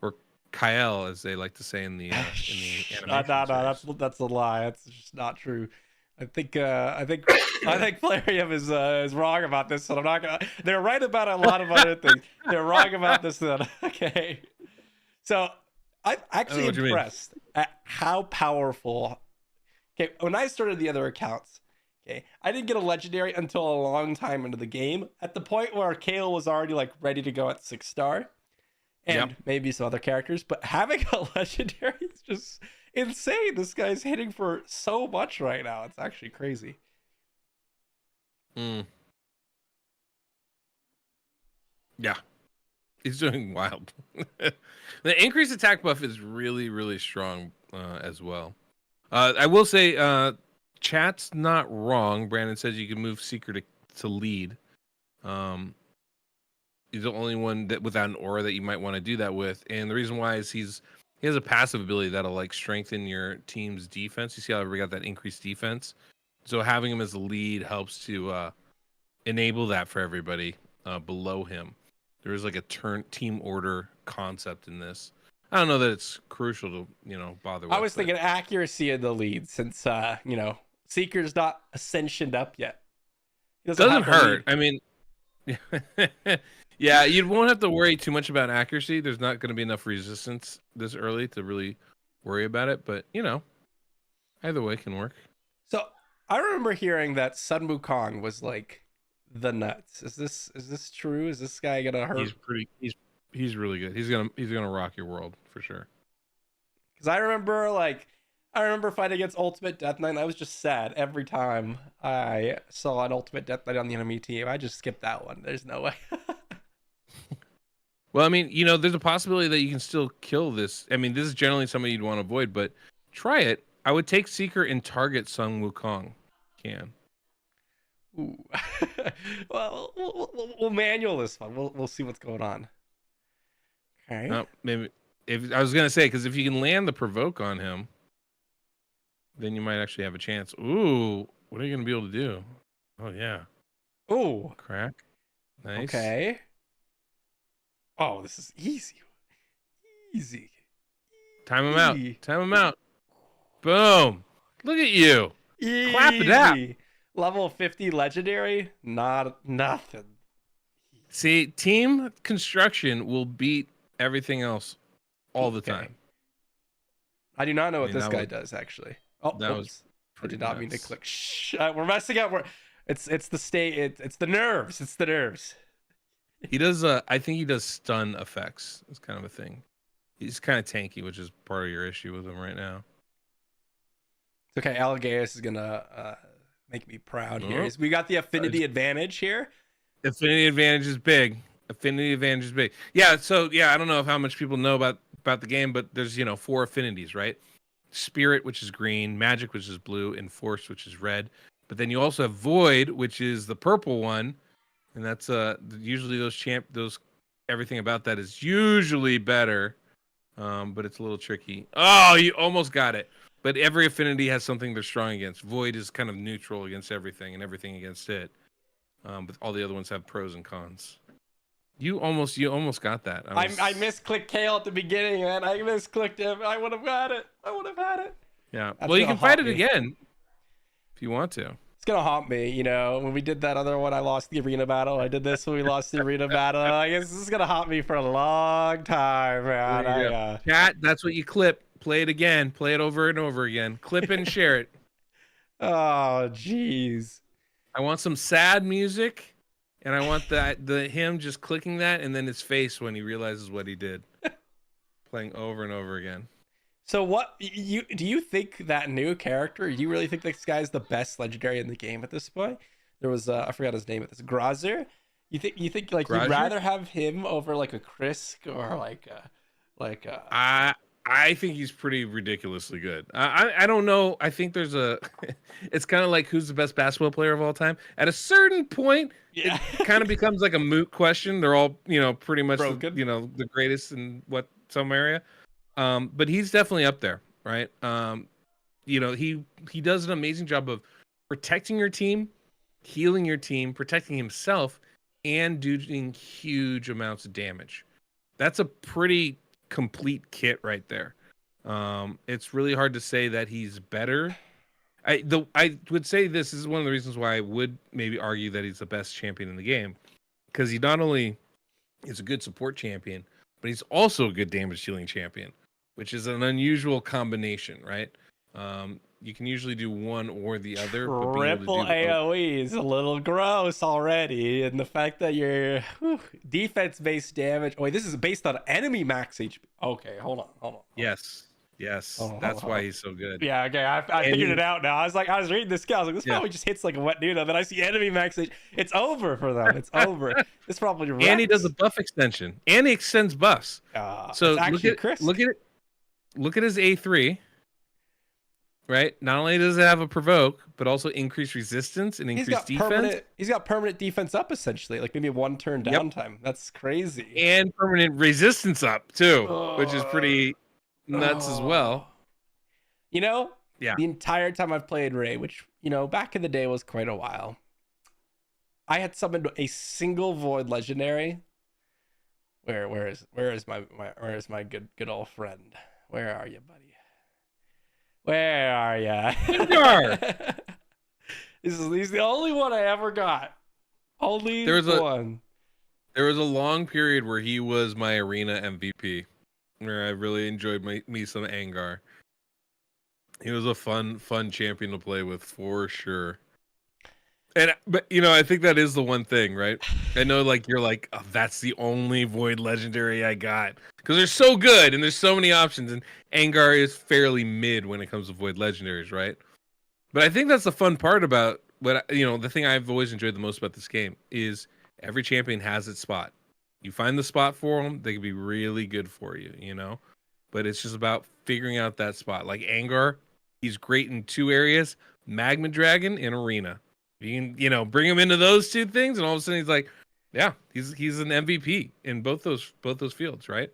Or Kyle, as they like to say in the animation. No, series. that's a lie. That's just not true. I think Plarium is wrong about this, and I'm not gonna. They're right about a lot of other things. They're wrong about this. Then okay, so I'm actually what you mean. impressed at how powerful. Okay, when I started the other accounts, okay, I didn't get a legendary until a long time into the game. At the point where Kale was already like ready to go at 6-star, and maybe some other characters, but having a legendary is just insane. This guy's hitting for so much right now. It's actually crazy. Yeah, he's doing wild. The increased attack buff is really, really strong as well. I will say, chat's not wrong. Brandon says you can move Seeker to lead. He's the only one that without an aura that you might want to do that with. And the reason why is he has a passive ability that'll like strengthen your team's defense. You see how we got that increased defense? So having him as the lead helps to enable that for everybody below him. There is like a team order concept in this. I don't know that it's crucial to, bother with. I was thinking accuracy in the lead since, Seeker's not ascensioned up yet. He Doesn't have the hurt. lead. I mean, yeah, you won't have to worry too much about accuracy. There's not going to be enough resistance this early to really worry about it. But, either way can work. So I remember hearing that Sun Wukong was like the nuts. Is this true? Is this guy gonna hurt? He's really good. He's gonna rock your world for sure. Because I remember fighting against Ultimate Death Knight. I was just sad every time I saw an Ultimate Death Knight on the enemy team. I just skipped that one. There's no way. Well, I mean, there's a possibility that you can still kill this. I mean, this is generally somebody you'd want to avoid, but try it. I would take Seeker and target Sun Wukong. Ooh. Well, we'll manual this one. We'll see what's going on. Okay. Maybe if I was gonna say, because if you can land the provoke on him, then you might actually have a chance. Ooh, what are you gonna be able to do? Oh yeah. Ooh. Crack. Nice. Okay. Oh, this is easy. Easy. Time him out. Easy. Time him out. Boom. Look at you. Clap it up. Easy. Level 50 legendary? Nothing. See, team construction will beat everything else all the Okay. time. I do not know what I mean, this that guy was- does actually. Oh, that oops. was I pretty did not mean to nuts. click. Shh, we're messing up. It's the state. It's the nerves. It's the nerves. He does. I think he does stun effects. It's kind of a thing. He's kind of tanky, which is part of your issue with him right now. It's okay. Alligaris is gonna make me proud here. Oh. We got the affinity advantage here. Affinity advantage is big. Affinity advantage is big. Yeah. So yeah, I don't know how much people know about the game, but there's 4 affinities, right? Spirit, which is green, magic, which is blue, and force, which is red. But then you also have void, which is the purple one, and that's usually those everything about that is usually better, but it's a little tricky. Oh, you almost got it. But every affinity has something they're strong against. Void is kind of neutral against everything, and everything against it. But all the other ones have pros and cons. You almost got that. I misclicked Kale at the beginning, man. I misclicked him. I would have got it. I would have had it. Yeah. That's Well, you gonna can fight haunt it me. again if you want to. It's gonna haunt me, when we did that other one, I lost the arena battle. I did this when we lost the arena battle. I guess this is gonna haunt me for a long time, man. There you go. Chat, that's what you clip. Play it again. Play it over and over again. Clip and share it. Oh, jeez. I want some sad music, and I want him just clicking that, and then his face when he realizes what he did, playing over and over again. So what do you think that new character? Do you really think this guy's the best legendary in the game at this point? There was I forgot his name. It's Grazer. You think like Grazer? you'd rather have him over like a Krisk or like I think he's pretty ridiculously good. I don't know. I think there's it's kind of like who's the best basketball player of all time. At a certain point, yeah. it kind of becomes like a moot question. They're all, pretty much, Broken. the greatest in some area. But he's definitely up there, right? He does an amazing job of protecting your team, healing your team, protecting himself, and doing huge amounts of damage. That's a pretty complete kit right there. It's really hard to say that he's better. I would say this is one of the reasons why I would maybe argue that he's the best champion in the game, because he not only is a good support champion, but he's also a good damage dealing champion, which is an unusual combination, right? You can usually do one or the other. But being able to Triple do both- AoE is a little gross already, and the fact that your defense-based damage. Oh, wait, this is based on enemy max HP. Okay, hold on. Yes, Oh, that's oh, why oh. he's so good. Yeah, okay, I figured it out now. I was reading this skill. I was like, this Yeah. probably just hits like a wet noodle. Then I see enemy max HP. It's over for them. It's over. It's probably And he does a buff extension, and he extends buffs. So it's actually look at it. Look at his A3. Right. Not only does it have a provoke, but also increased resistance and increased defense He's got permanent defense up essentially, like maybe one turn Yep. downtime. That's crazy. and permanent resistance up too, which is pretty nuts as well. The entire time I've played Ray, which back in the day was quite a while, I had summoned a single void legendary. Where is my good old friend? Where are you, buddy? Where are you? Gengar! He's the only one I ever got. Only one. There was a long period where he was my arena MVP, where I really enjoyed me some Angar. He was a fun champion to play with for sure. But I think that is the one thing, right? I know, like you're like, oh, that's the only Void Legendary I got, because they're so good and there's so many options, and Angar is fairly mid when it comes to Void Legendaries, right? But I think that's the fun part about the thing I've always enjoyed the most about this game is every champion has its spot. You find the spot for them, they can be really good for you, But it's just about figuring out that spot. Like Angar, he's great in 2 areas: Magma Dragon and Arena. You can, bring him into those 2 things, and all of a sudden he's like, yeah, he's an MVP in both those fields, right?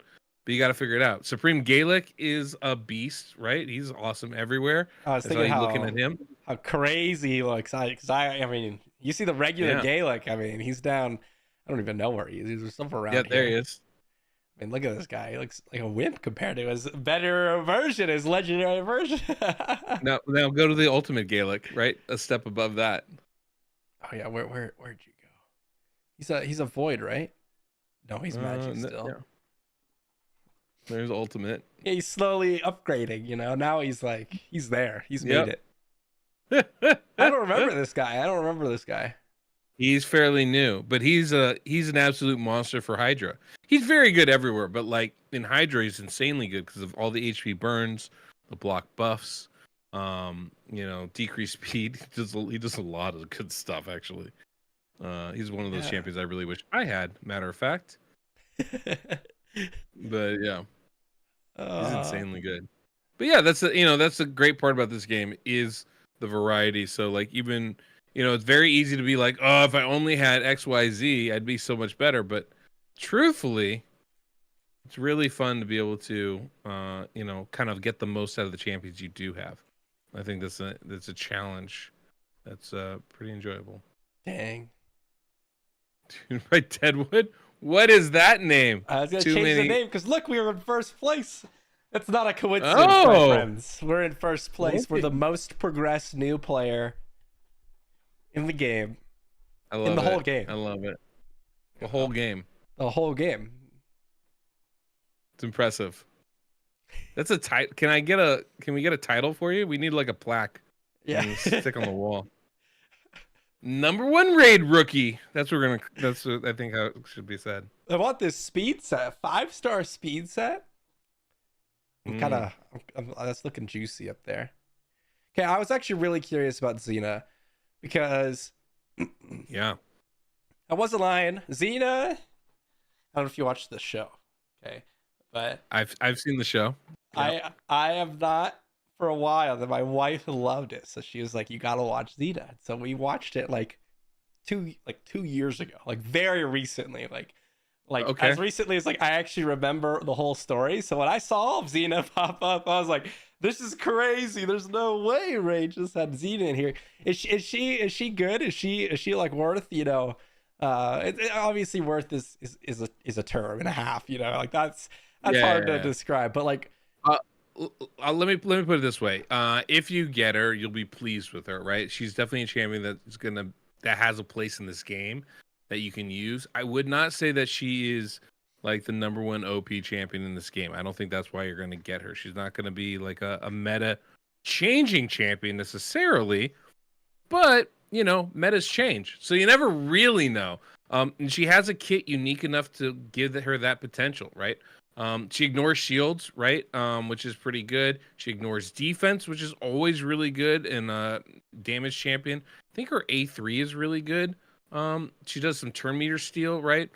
But you got to figure it out. Supreme Gaelic is a beast, right? He's awesome everywhere. I was That's thinking how you're looking at him. how crazy he looks. I mean, you see the regular Yeah. Gaelic. I mean, he's down. I don't even know where he is. He's somewhere around Yeah, here. there he is. I mean, look at this guy. He looks like a wimp compared to his better version, his legendary version. Now go to the Ultimate Gaelic, right? A step above that. Oh yeah, where'd you go? He's a void, right? No, he's magic still. Yeah. There's Ultimate. Yeah, he's slowly upgrading. Now he's there. He's Yep. made it. I don't remember this guy. He's fairly new, but he's an absolute monster for Hydra. He's very good everywhere, but like in Hydra, he's insanely good because of all the HP burns, the block buffs, decreased speed. He does a lot of good stuff actually. He's one of those champions I really wish I had. Matter of fact, but yeah, he's insanely good. But yeah, that's the great part about this game is the variety. So like even it's very easy to be like, oh, if I only had XYZ, I'd be so much better. But truthfully, it's really fun to be able to kind of get the most out of the champions you do have. I think that's a challenge that's pretty enjoyable. Dang. Dude, by Deadwood? What is that name? I was gonna change the name because look, we were in first place. That's not a coincidence, my friends. We're in first place. Okay. We're the most progressed new player in the game. I love in the it. whole game. I love it. The whole game. The whole game. It's impressive. That's a title. Can we get a title for you? We need like a plaque. Yeah. And stick on the wall. #1 raid rookie. That's what I think how it should be said. I want this speed set, 5-star speed set. That's looking juicy up there. Okay, I was actually really curious about Xena because Yeah. I wasn't lying. Xena, I don't know if you watched the show, okay, but I've seen the show. I have not for a while. That my wife loved it, so she was like, "You gotta watch Xena." So we watched it like 2 years ago, like very recently, like Okay. as recently as like I actually remember the whole story. So when I saw Xena pop up, I was like, "This is crazy! There's no way Ray just had Xena in here." Is she good? Is she like worth obviously worth is a term and a half, like that's hard to describe, but like let me put it this way. If you get her, you'll be pleased with her, right? She's definitely a champion that has a place in this game that you can use. I would not say that she is like the #1 OP champion in this game. I don't think that's why you're going to get her. She's not going to be like a meta changing champion necessarily, but metas change, so you never really know. And she has a kit unique enough to give her that potential, right? She ignores shields, right? Which is pretty good. She ignores defense, which is always really good in damage champion. I think her A3 is really good. She does some turn meter steal, right?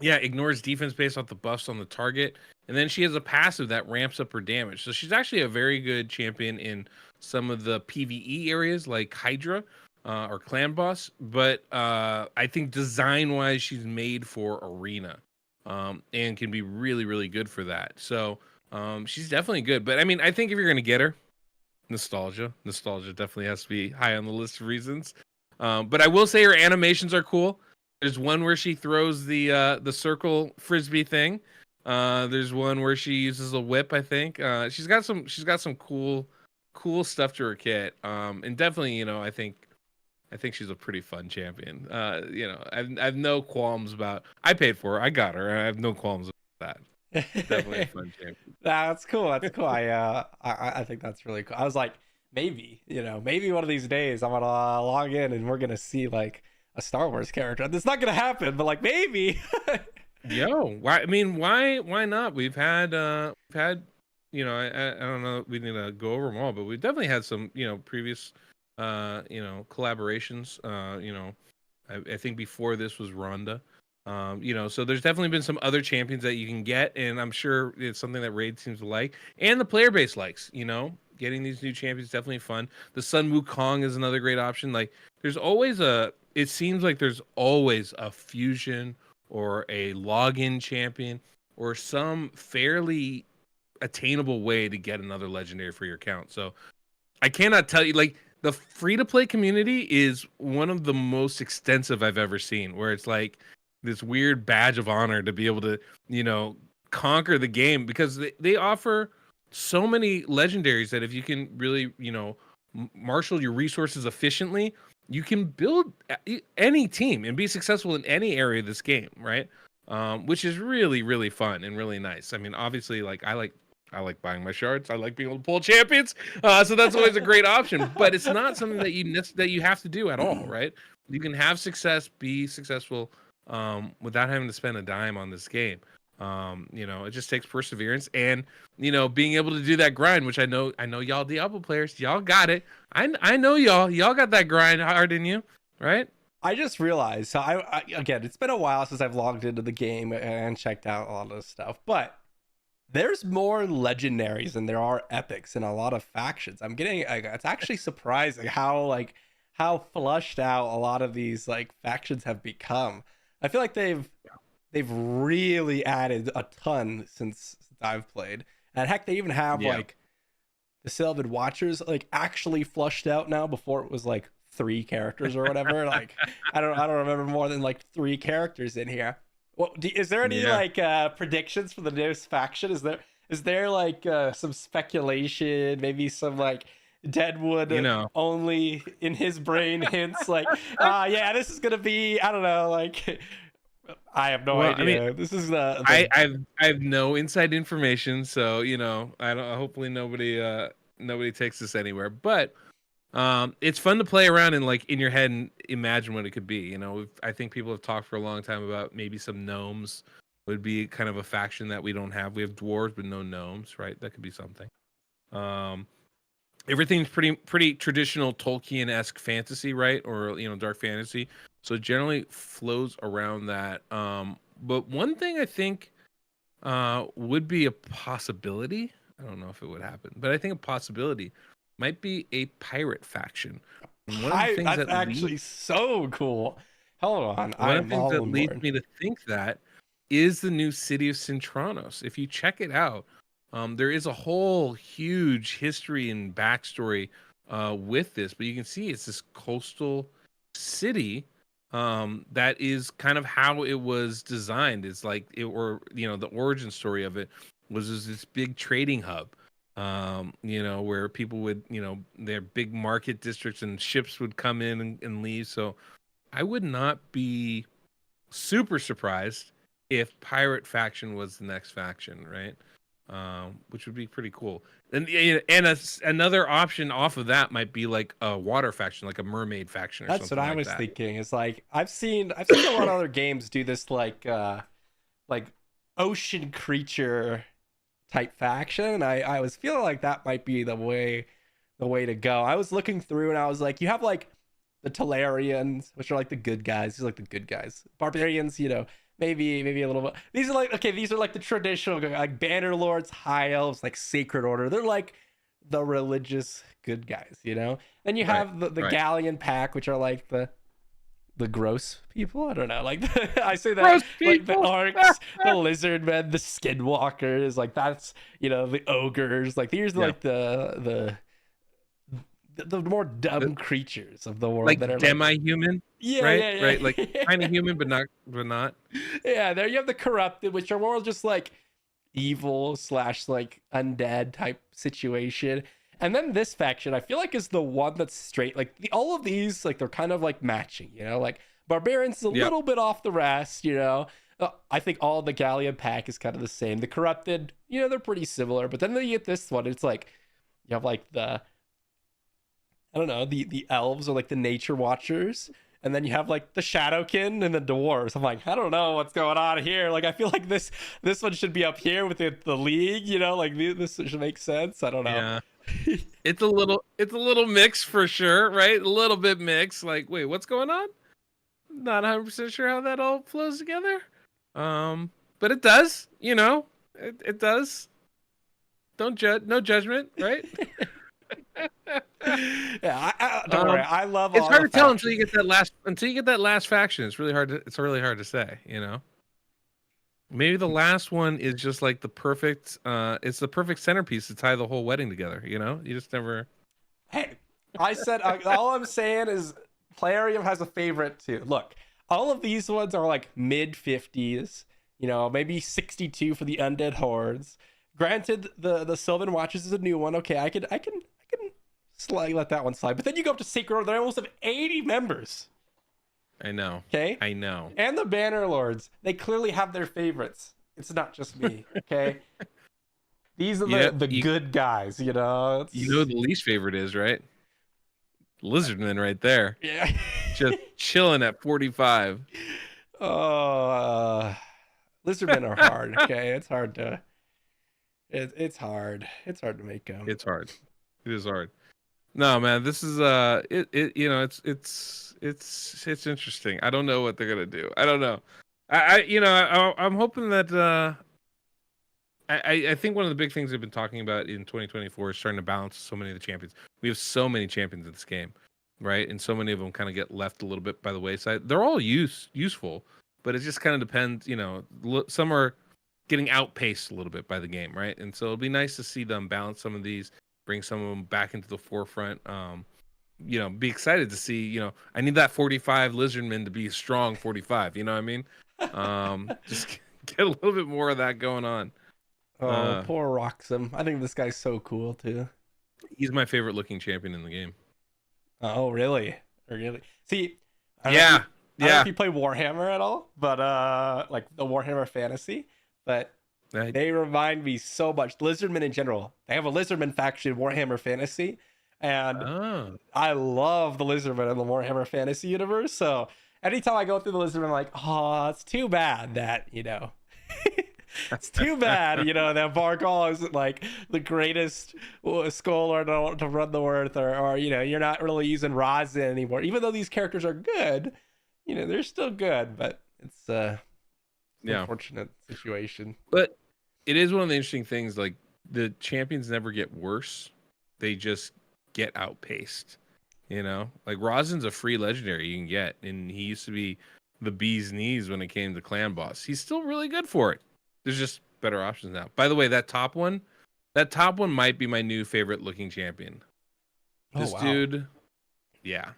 Yeah, ignores defense based off the buffs on the target. And then she has a passive that ramps up her damage. So she's actually a very good champion in some of the PvE areas like Hydra or Clan Boss. But I think design-wise, she's made for Arena. And can be really, really good for that. So she's definitely good. But I mean, I think if you're going to get her, nostalgia definitely has to be high on the list of reasons. But I will say her animations are cool. There's one where she throws the circle frisbee thing. There's one where she uses a whip, I think. She's got some cool stuff to her kit. And definitely, I think she's a pretty fun champion. I have no qualms about. I paid for her. I got her. I have no qualms about that. Definitely a fun champion. That's cool. I think that's really cool. I was like, maybe one of these days I'm gonna log in and we're gonna see like a Star Wars character. It's not gonna happen, but like maybe. Why? I mean, why not? We've had I don't know. We need to go over them all, but we've definitely had some previous. Collaborations. I think before this was Ronda. So there's definitely been some other champions that you can get, and I'm sure it's something that Raid seems to like, and the player base likes. Getting these new champions is definitely fun. The Sun Wukong is another great option. Like, it seems like there's always a fusion or a login champion or some fairly attainable way to get another legendary for your account. So I cannot tell you, like, the free-to-play community is one of the most extensive I've ever seen, where it's like this weird badge of honor to be able to, conquer the game, because they offer so many legendaries that if you can really, marshal your resources efficiently, you can build any team and be successful in any area of this game, right? Which is really, really fun and really nice. I mean, obviously, like I like buying my shards. I like being able to pull champions. So that's always a great option. But it's not something that you have to do at all, right? have success, be successful, without having to spend a dime on this game. It just takes perseverance and being able to do that grind, which I know y'all Diablo players, y'all got it. I know y'all got that grind hard in you, right? I just realized, so I again, it's been a while since I've logged into the game and checked out a lot of this stuff, but there's more legendaries than there are epics in a lot of factions. I'm getting, it's actually surprising how flushed out a lot of these like factions have become. I feel like they've really added a ton since I've played, and heck, they even have like the Sylvan Watchers like actually flushed out now. Before it was like 3 characters or whatever. Like I don't remember more than like 3 characters in here. Well, is there any like predictions for the newest faction? Is there like some speculation, maybe some like Deadwood only in his brain hints like yeah, this is gonna be, I don't know, like I have no idea. I mean, this is I have no inside information, so I don't, hopefully nobody takes this anywhere, but it's fun to play around and like in your head and imagine what it could be. I think people have talked for a long time about maybe some gnomes would be kind of a faction that we don't have. We have dwarves but no gnomes, right? That could be something. Everything's pretty traditional Tolkien-esque fantasy, right? Or dark fantasy. So it generally flows around that. But one thing I think would be a possibility. I don't know if it would happen, but I think a possibility might be a pirate faction. And one of the things that's actually so cool. Hold on. One of the things that leads me to think that is the new city of Cintranos. If you check it out, there is a whole huge history and backstory with this, but you can see it's this coastal city that is kind of how it was designed. It's like the origin story of it was this big trading hub. Where people would, their big market districts and ships would come in and leave. So I would not be super surprised if pirate faction was the next faction, right? Which would be pretty cool. And another option off of that might be like a water faction, like a mermaid faction or something. That's what I was that. thinking. It's like I've seen a lot of other games do this like ocean creature type faction. I was feeling like that might be the way to go. I was looking through and I was like, you have like the Talarians, which are like the good guys. These are like the good guys. Barbarians, maybe a little bit. These are like the traditional like Bannerlords, High Elves, like Sacred Order. They're like the religious good guys, Then you have the Galleon pack, which are like the gross people. I don't know, like I say that gross like the orcs, the lizard men, the skinwalkers, like that's the ogres, like these are like the more dumb creatures of the world, like that are demi-human, right? Right, like kind of human but not. Yeah, there you have the corrupted, which are more just like evil / like undead type situation. And then this faction, I feel like, is the one that's straight. Like all of these, like they're kind of like matching, like Barbarians is a little bit off the rest, I think all the Galleon pack is kind of the same. The corrupted, they're pretty similar. But then you get this one, it's like you have like the elves or like the nature watchers. And then you have like the Shadowkin and the dwarves. I'm like, I don't know what's going on here. Like, I feel like this one should be up here with the league, like this should make sense. I don't know. Yeah. It's a little mixed for sure, right? A little bit mixed. Like, wait, what's going on? Not 100% sure how that all flows together. But it does, it does. Don't judge, no judgment, right? Yeah, don't worry. I love. It's hard to tell until you get that last faction. It's really hard to say. Maybe the last one is just like the perfect. It's the perfect centerpiece to tie the whole wedding together. You just never. Hey, I said all I'm saying is Plarium has a favorite too. Look, all of these ones are like mid 50s. Maybe 62 for the Undead Hordes. Granted, the Sylvan Watchers is a new one. Okay, I can let that one slide. But then you go up to Sacred Order, they almost have 80 members. I know. Okay? I know. And the Bannerlords, they clearly have their favorites. It's not just me, okay? These are the good guys, You know who the least favorite is, right? Lizardmen right there. Yeah. Just chilling at 45. Oh, lizardmen are hard. Okay, it's hard to. It's hard. It's hard to make them. It's hard. It is hard. No, man, this is it's interesting. I don't know what they're gonna do. I don't know. I'm hoping that I think one of the big things they've been talking about in 2024 is starting to balance so many of the champions. We have so many champions in this game, right? And so many of them kind of get left a little bit by the wayside. They're all useful, but it just kind of depends. Some are getting outpaced a little bit by the game, right? And so it'll be nice to see them balance some of these, bring some of them back into the forefront. Be excited to see. I need that 45 lizardman to be a strong 45. You know what I mean? Just get a little bit more of that going on. Oh, poor Roxum. I think this guy's so cool too. He's my favorite looking champion in the game. Oh, really? Really? See, I Yeah. don't know if you play Warhammer at all, but like the Warhammer Fantasy, but they remind me so much. Lizardmen in general. They have a Lizardman faction in Warhammer Fantasy, and I love the Lizardmen in the Warhammer Fantasy universe. So anytime I go through the Lizardmen, I'm like, oh, it's too bad that it's too bad that Vargal isn't like the greatest scholar to run the earth, or you're not really using Rosin anymore. Even though these characters are good, they're still good, but it's unfortunate situation. But it is one of the interesting things, like the champions never get worse, they just get outpaced. Like Rosin's a free legendary you can get, and he used to be the bee's knees when it came to clan boss. He's still really good for it. There's just better options now. By the way, that top one might be my new favorite looking champion. This dude, yeah.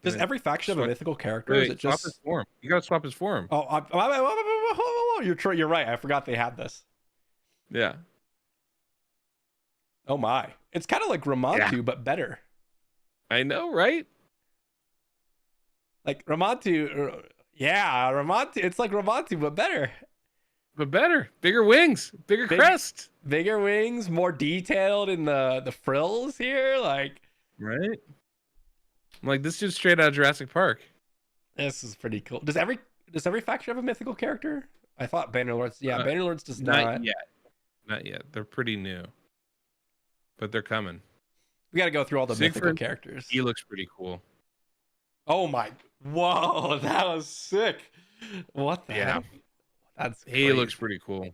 Does every faction have a mythical character? Wait, is it just swap his form? You gotta swap his form. Oh, you're right. I forgot they had this. Yeah. Oh my, it's kind of like Ramantu, but better. I know, right? Like Ramantu, Ramantu. It's like Ramantu, but better. But better, bigger wings, bigger crest, bigger wings, more detailed in the frills here, like. Right. I'm like, this dude's straight out of Jurassic Park. This is pretty cool. Does every faction have a mythical character? I thought Bannerlords. Yeah, Bannerlords does not. Not yet. They're pretty new, but they're coming. We got to go through all the mythical characters. He looks pretty cool. Oh my! Whoa, that was sick. What the heck? He looks pretty cool.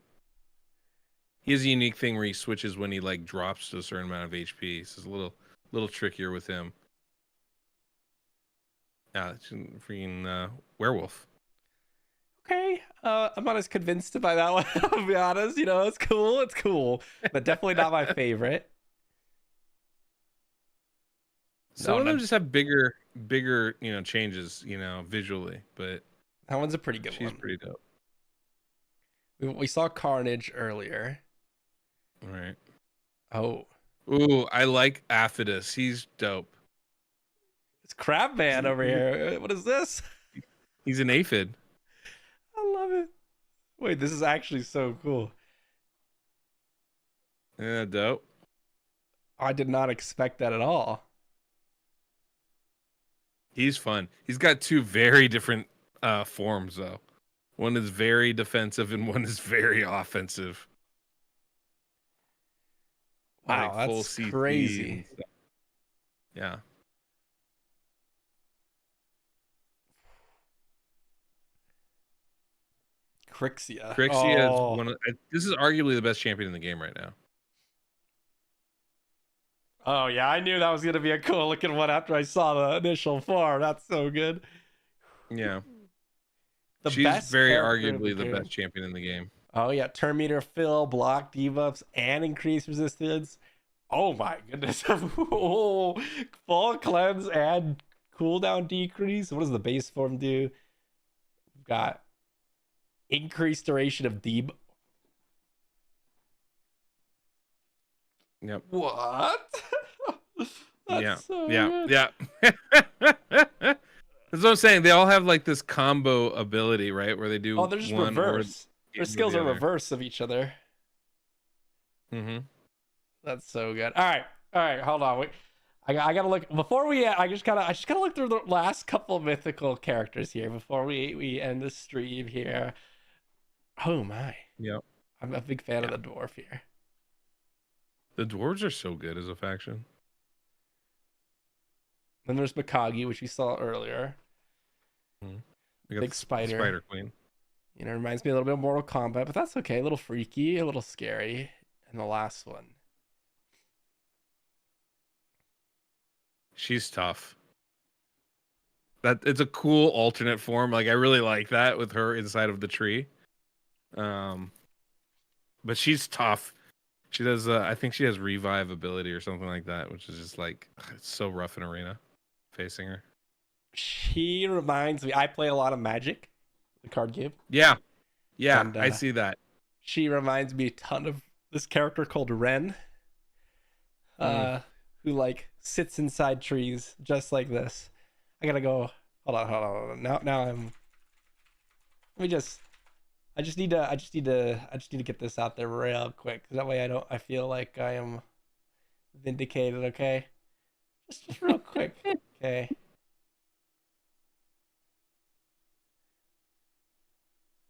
He has a unique thing where he switches when he like drops to a certain amount of HP. This is a little trickier with him. Yeah, it's a freaking werewolf. Okay, I'm not as convinced by that one. I'll be honest. It's cool, but definitely not my favorite. Some of them just have bigger, changes, visually. But that one's a pretty good one. She's pretty dope. We saw Carnage earlier. All right. Oh. Ooh, I like Aphidus. He's dope. It's Crabman over here. What is this? He's an aphid. I love it. Wait, this is actually so cool. Yeah, dope. I did not expect that at all. He's fun. He's got two very different forms, though. One is very defensive and one is very offensive. Wow, like that's crazy. Yeah. Crixia. Crixia is one of. This is arguably the best champion in the game right now. Oh yeah, I knew that was gonna be a cool looking one after I saw the initial form. That's so good. Yeah. She's very arguably the best champion in the game. Oh yeah, turn meter fill, block debuffs, and increase resistance. Oh my goodness. Full cleanse and cooldown decrease. What does the base form do? We've got increased duration of deb. Yep. What? Yeah. So yeah. good. Yeah. That's what I'm saying. They all have like this combo ability, right? Where they do. Oh, they're just reverse. Their skills are reverse of each other. Mm-hmm. That's so good. All right. Hold on. I gotta look before we. I just gotta look through the last couple of mythical characters here before we end the stream here. Oh my! Yeah. I'm a big fan of the dwarf here. The dwarves are so good as a faction. Then there's Mikagi, which we saw earlier. We got Big the spider. Spider Queen. You know, reminds me a little bit of Mortal Kombat, but that's okay. A little freaky, a little scary. And the last one. She's tough. That it's a cool alternate form. Like I really like that with her inside of the tree. But she's tough. She does. I think she has revive ability or something like that, which is just like it's so rough in arena facing her. She reminds me. I play a lot of Magic, the card game. Yeah, yeah, And, I see that. She reminds me a ton of this character called Ren, who like sits inside trees just like this. I gotta go. Hold on. Now I'm. Let me just. I just need to get this out there real quick. That way I feel like I am vindicated. Okay. Just real quick. Okay.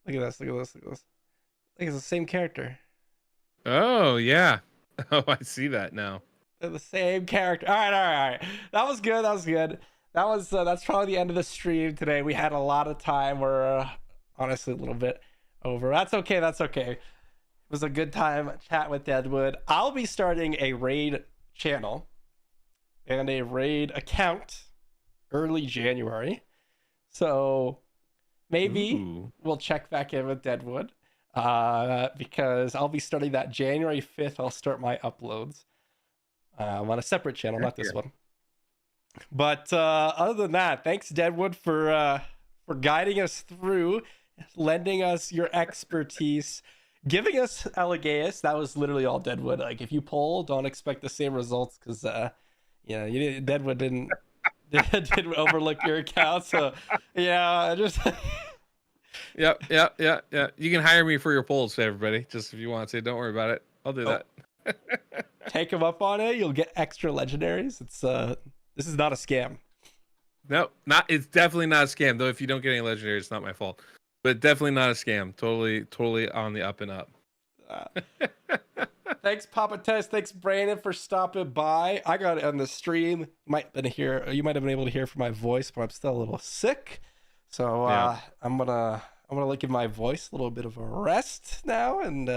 Look at this. Look at it's the same character. Oh yeah. Oh, I see that now. They're the same character. All right. That was good. That's probably the end of the stream today. We had a lot of time. We're honestly a little bit over. That's okay. It was a good time chat with Deadwood. I'll be starting a raid channel and a raid account early January. So maybe we'll check back in with Deadwood because I'll be starting that January 5th. I'll start my uploads on a separate channel, not this one. But other than that, thanks Deadwood for guiding us through, lending us your expertise, giving us Elegaeus. That was literally all Deadwood. Like if you poll, don't expect the same results because Deadwood didn't overlook your account. So yeah, just Yep. You can hire me for your polls, everybody. Just if you want to, don't worry about it. I'll do that. take them up on it. You'll get extra legendaries. It's this is not a scam. No, it's definitely not a scam. Though if you don't get any legendary, it's not my fault. But definitely not a scam. Totally on the up and up. Thanks, Papa Test. Thanks, Brandon, for stopping by. I got it on the stream. You might have been able to hear from my voice, but I'm still a little sick. So I'm gonna give my voice a little bit of a rest now. And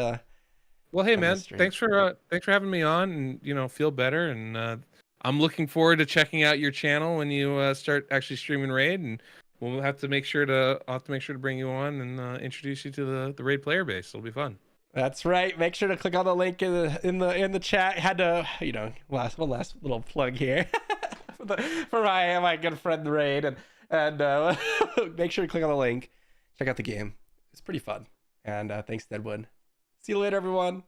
well, hey man, thanks for having me on, and feel better. And I'm looking forward to checking out your channel when you start actually streaming raid, and I'll have to make sure to bring you on and introduce you to the raid player base. It'll be fun. That's right. Make sure to click on the link in the chat. Had to last little plug here for my good friend Raid, and make sure to click on the link. Check out the game. It's pretty fun. And thanks Deadwood. See you later, everyone.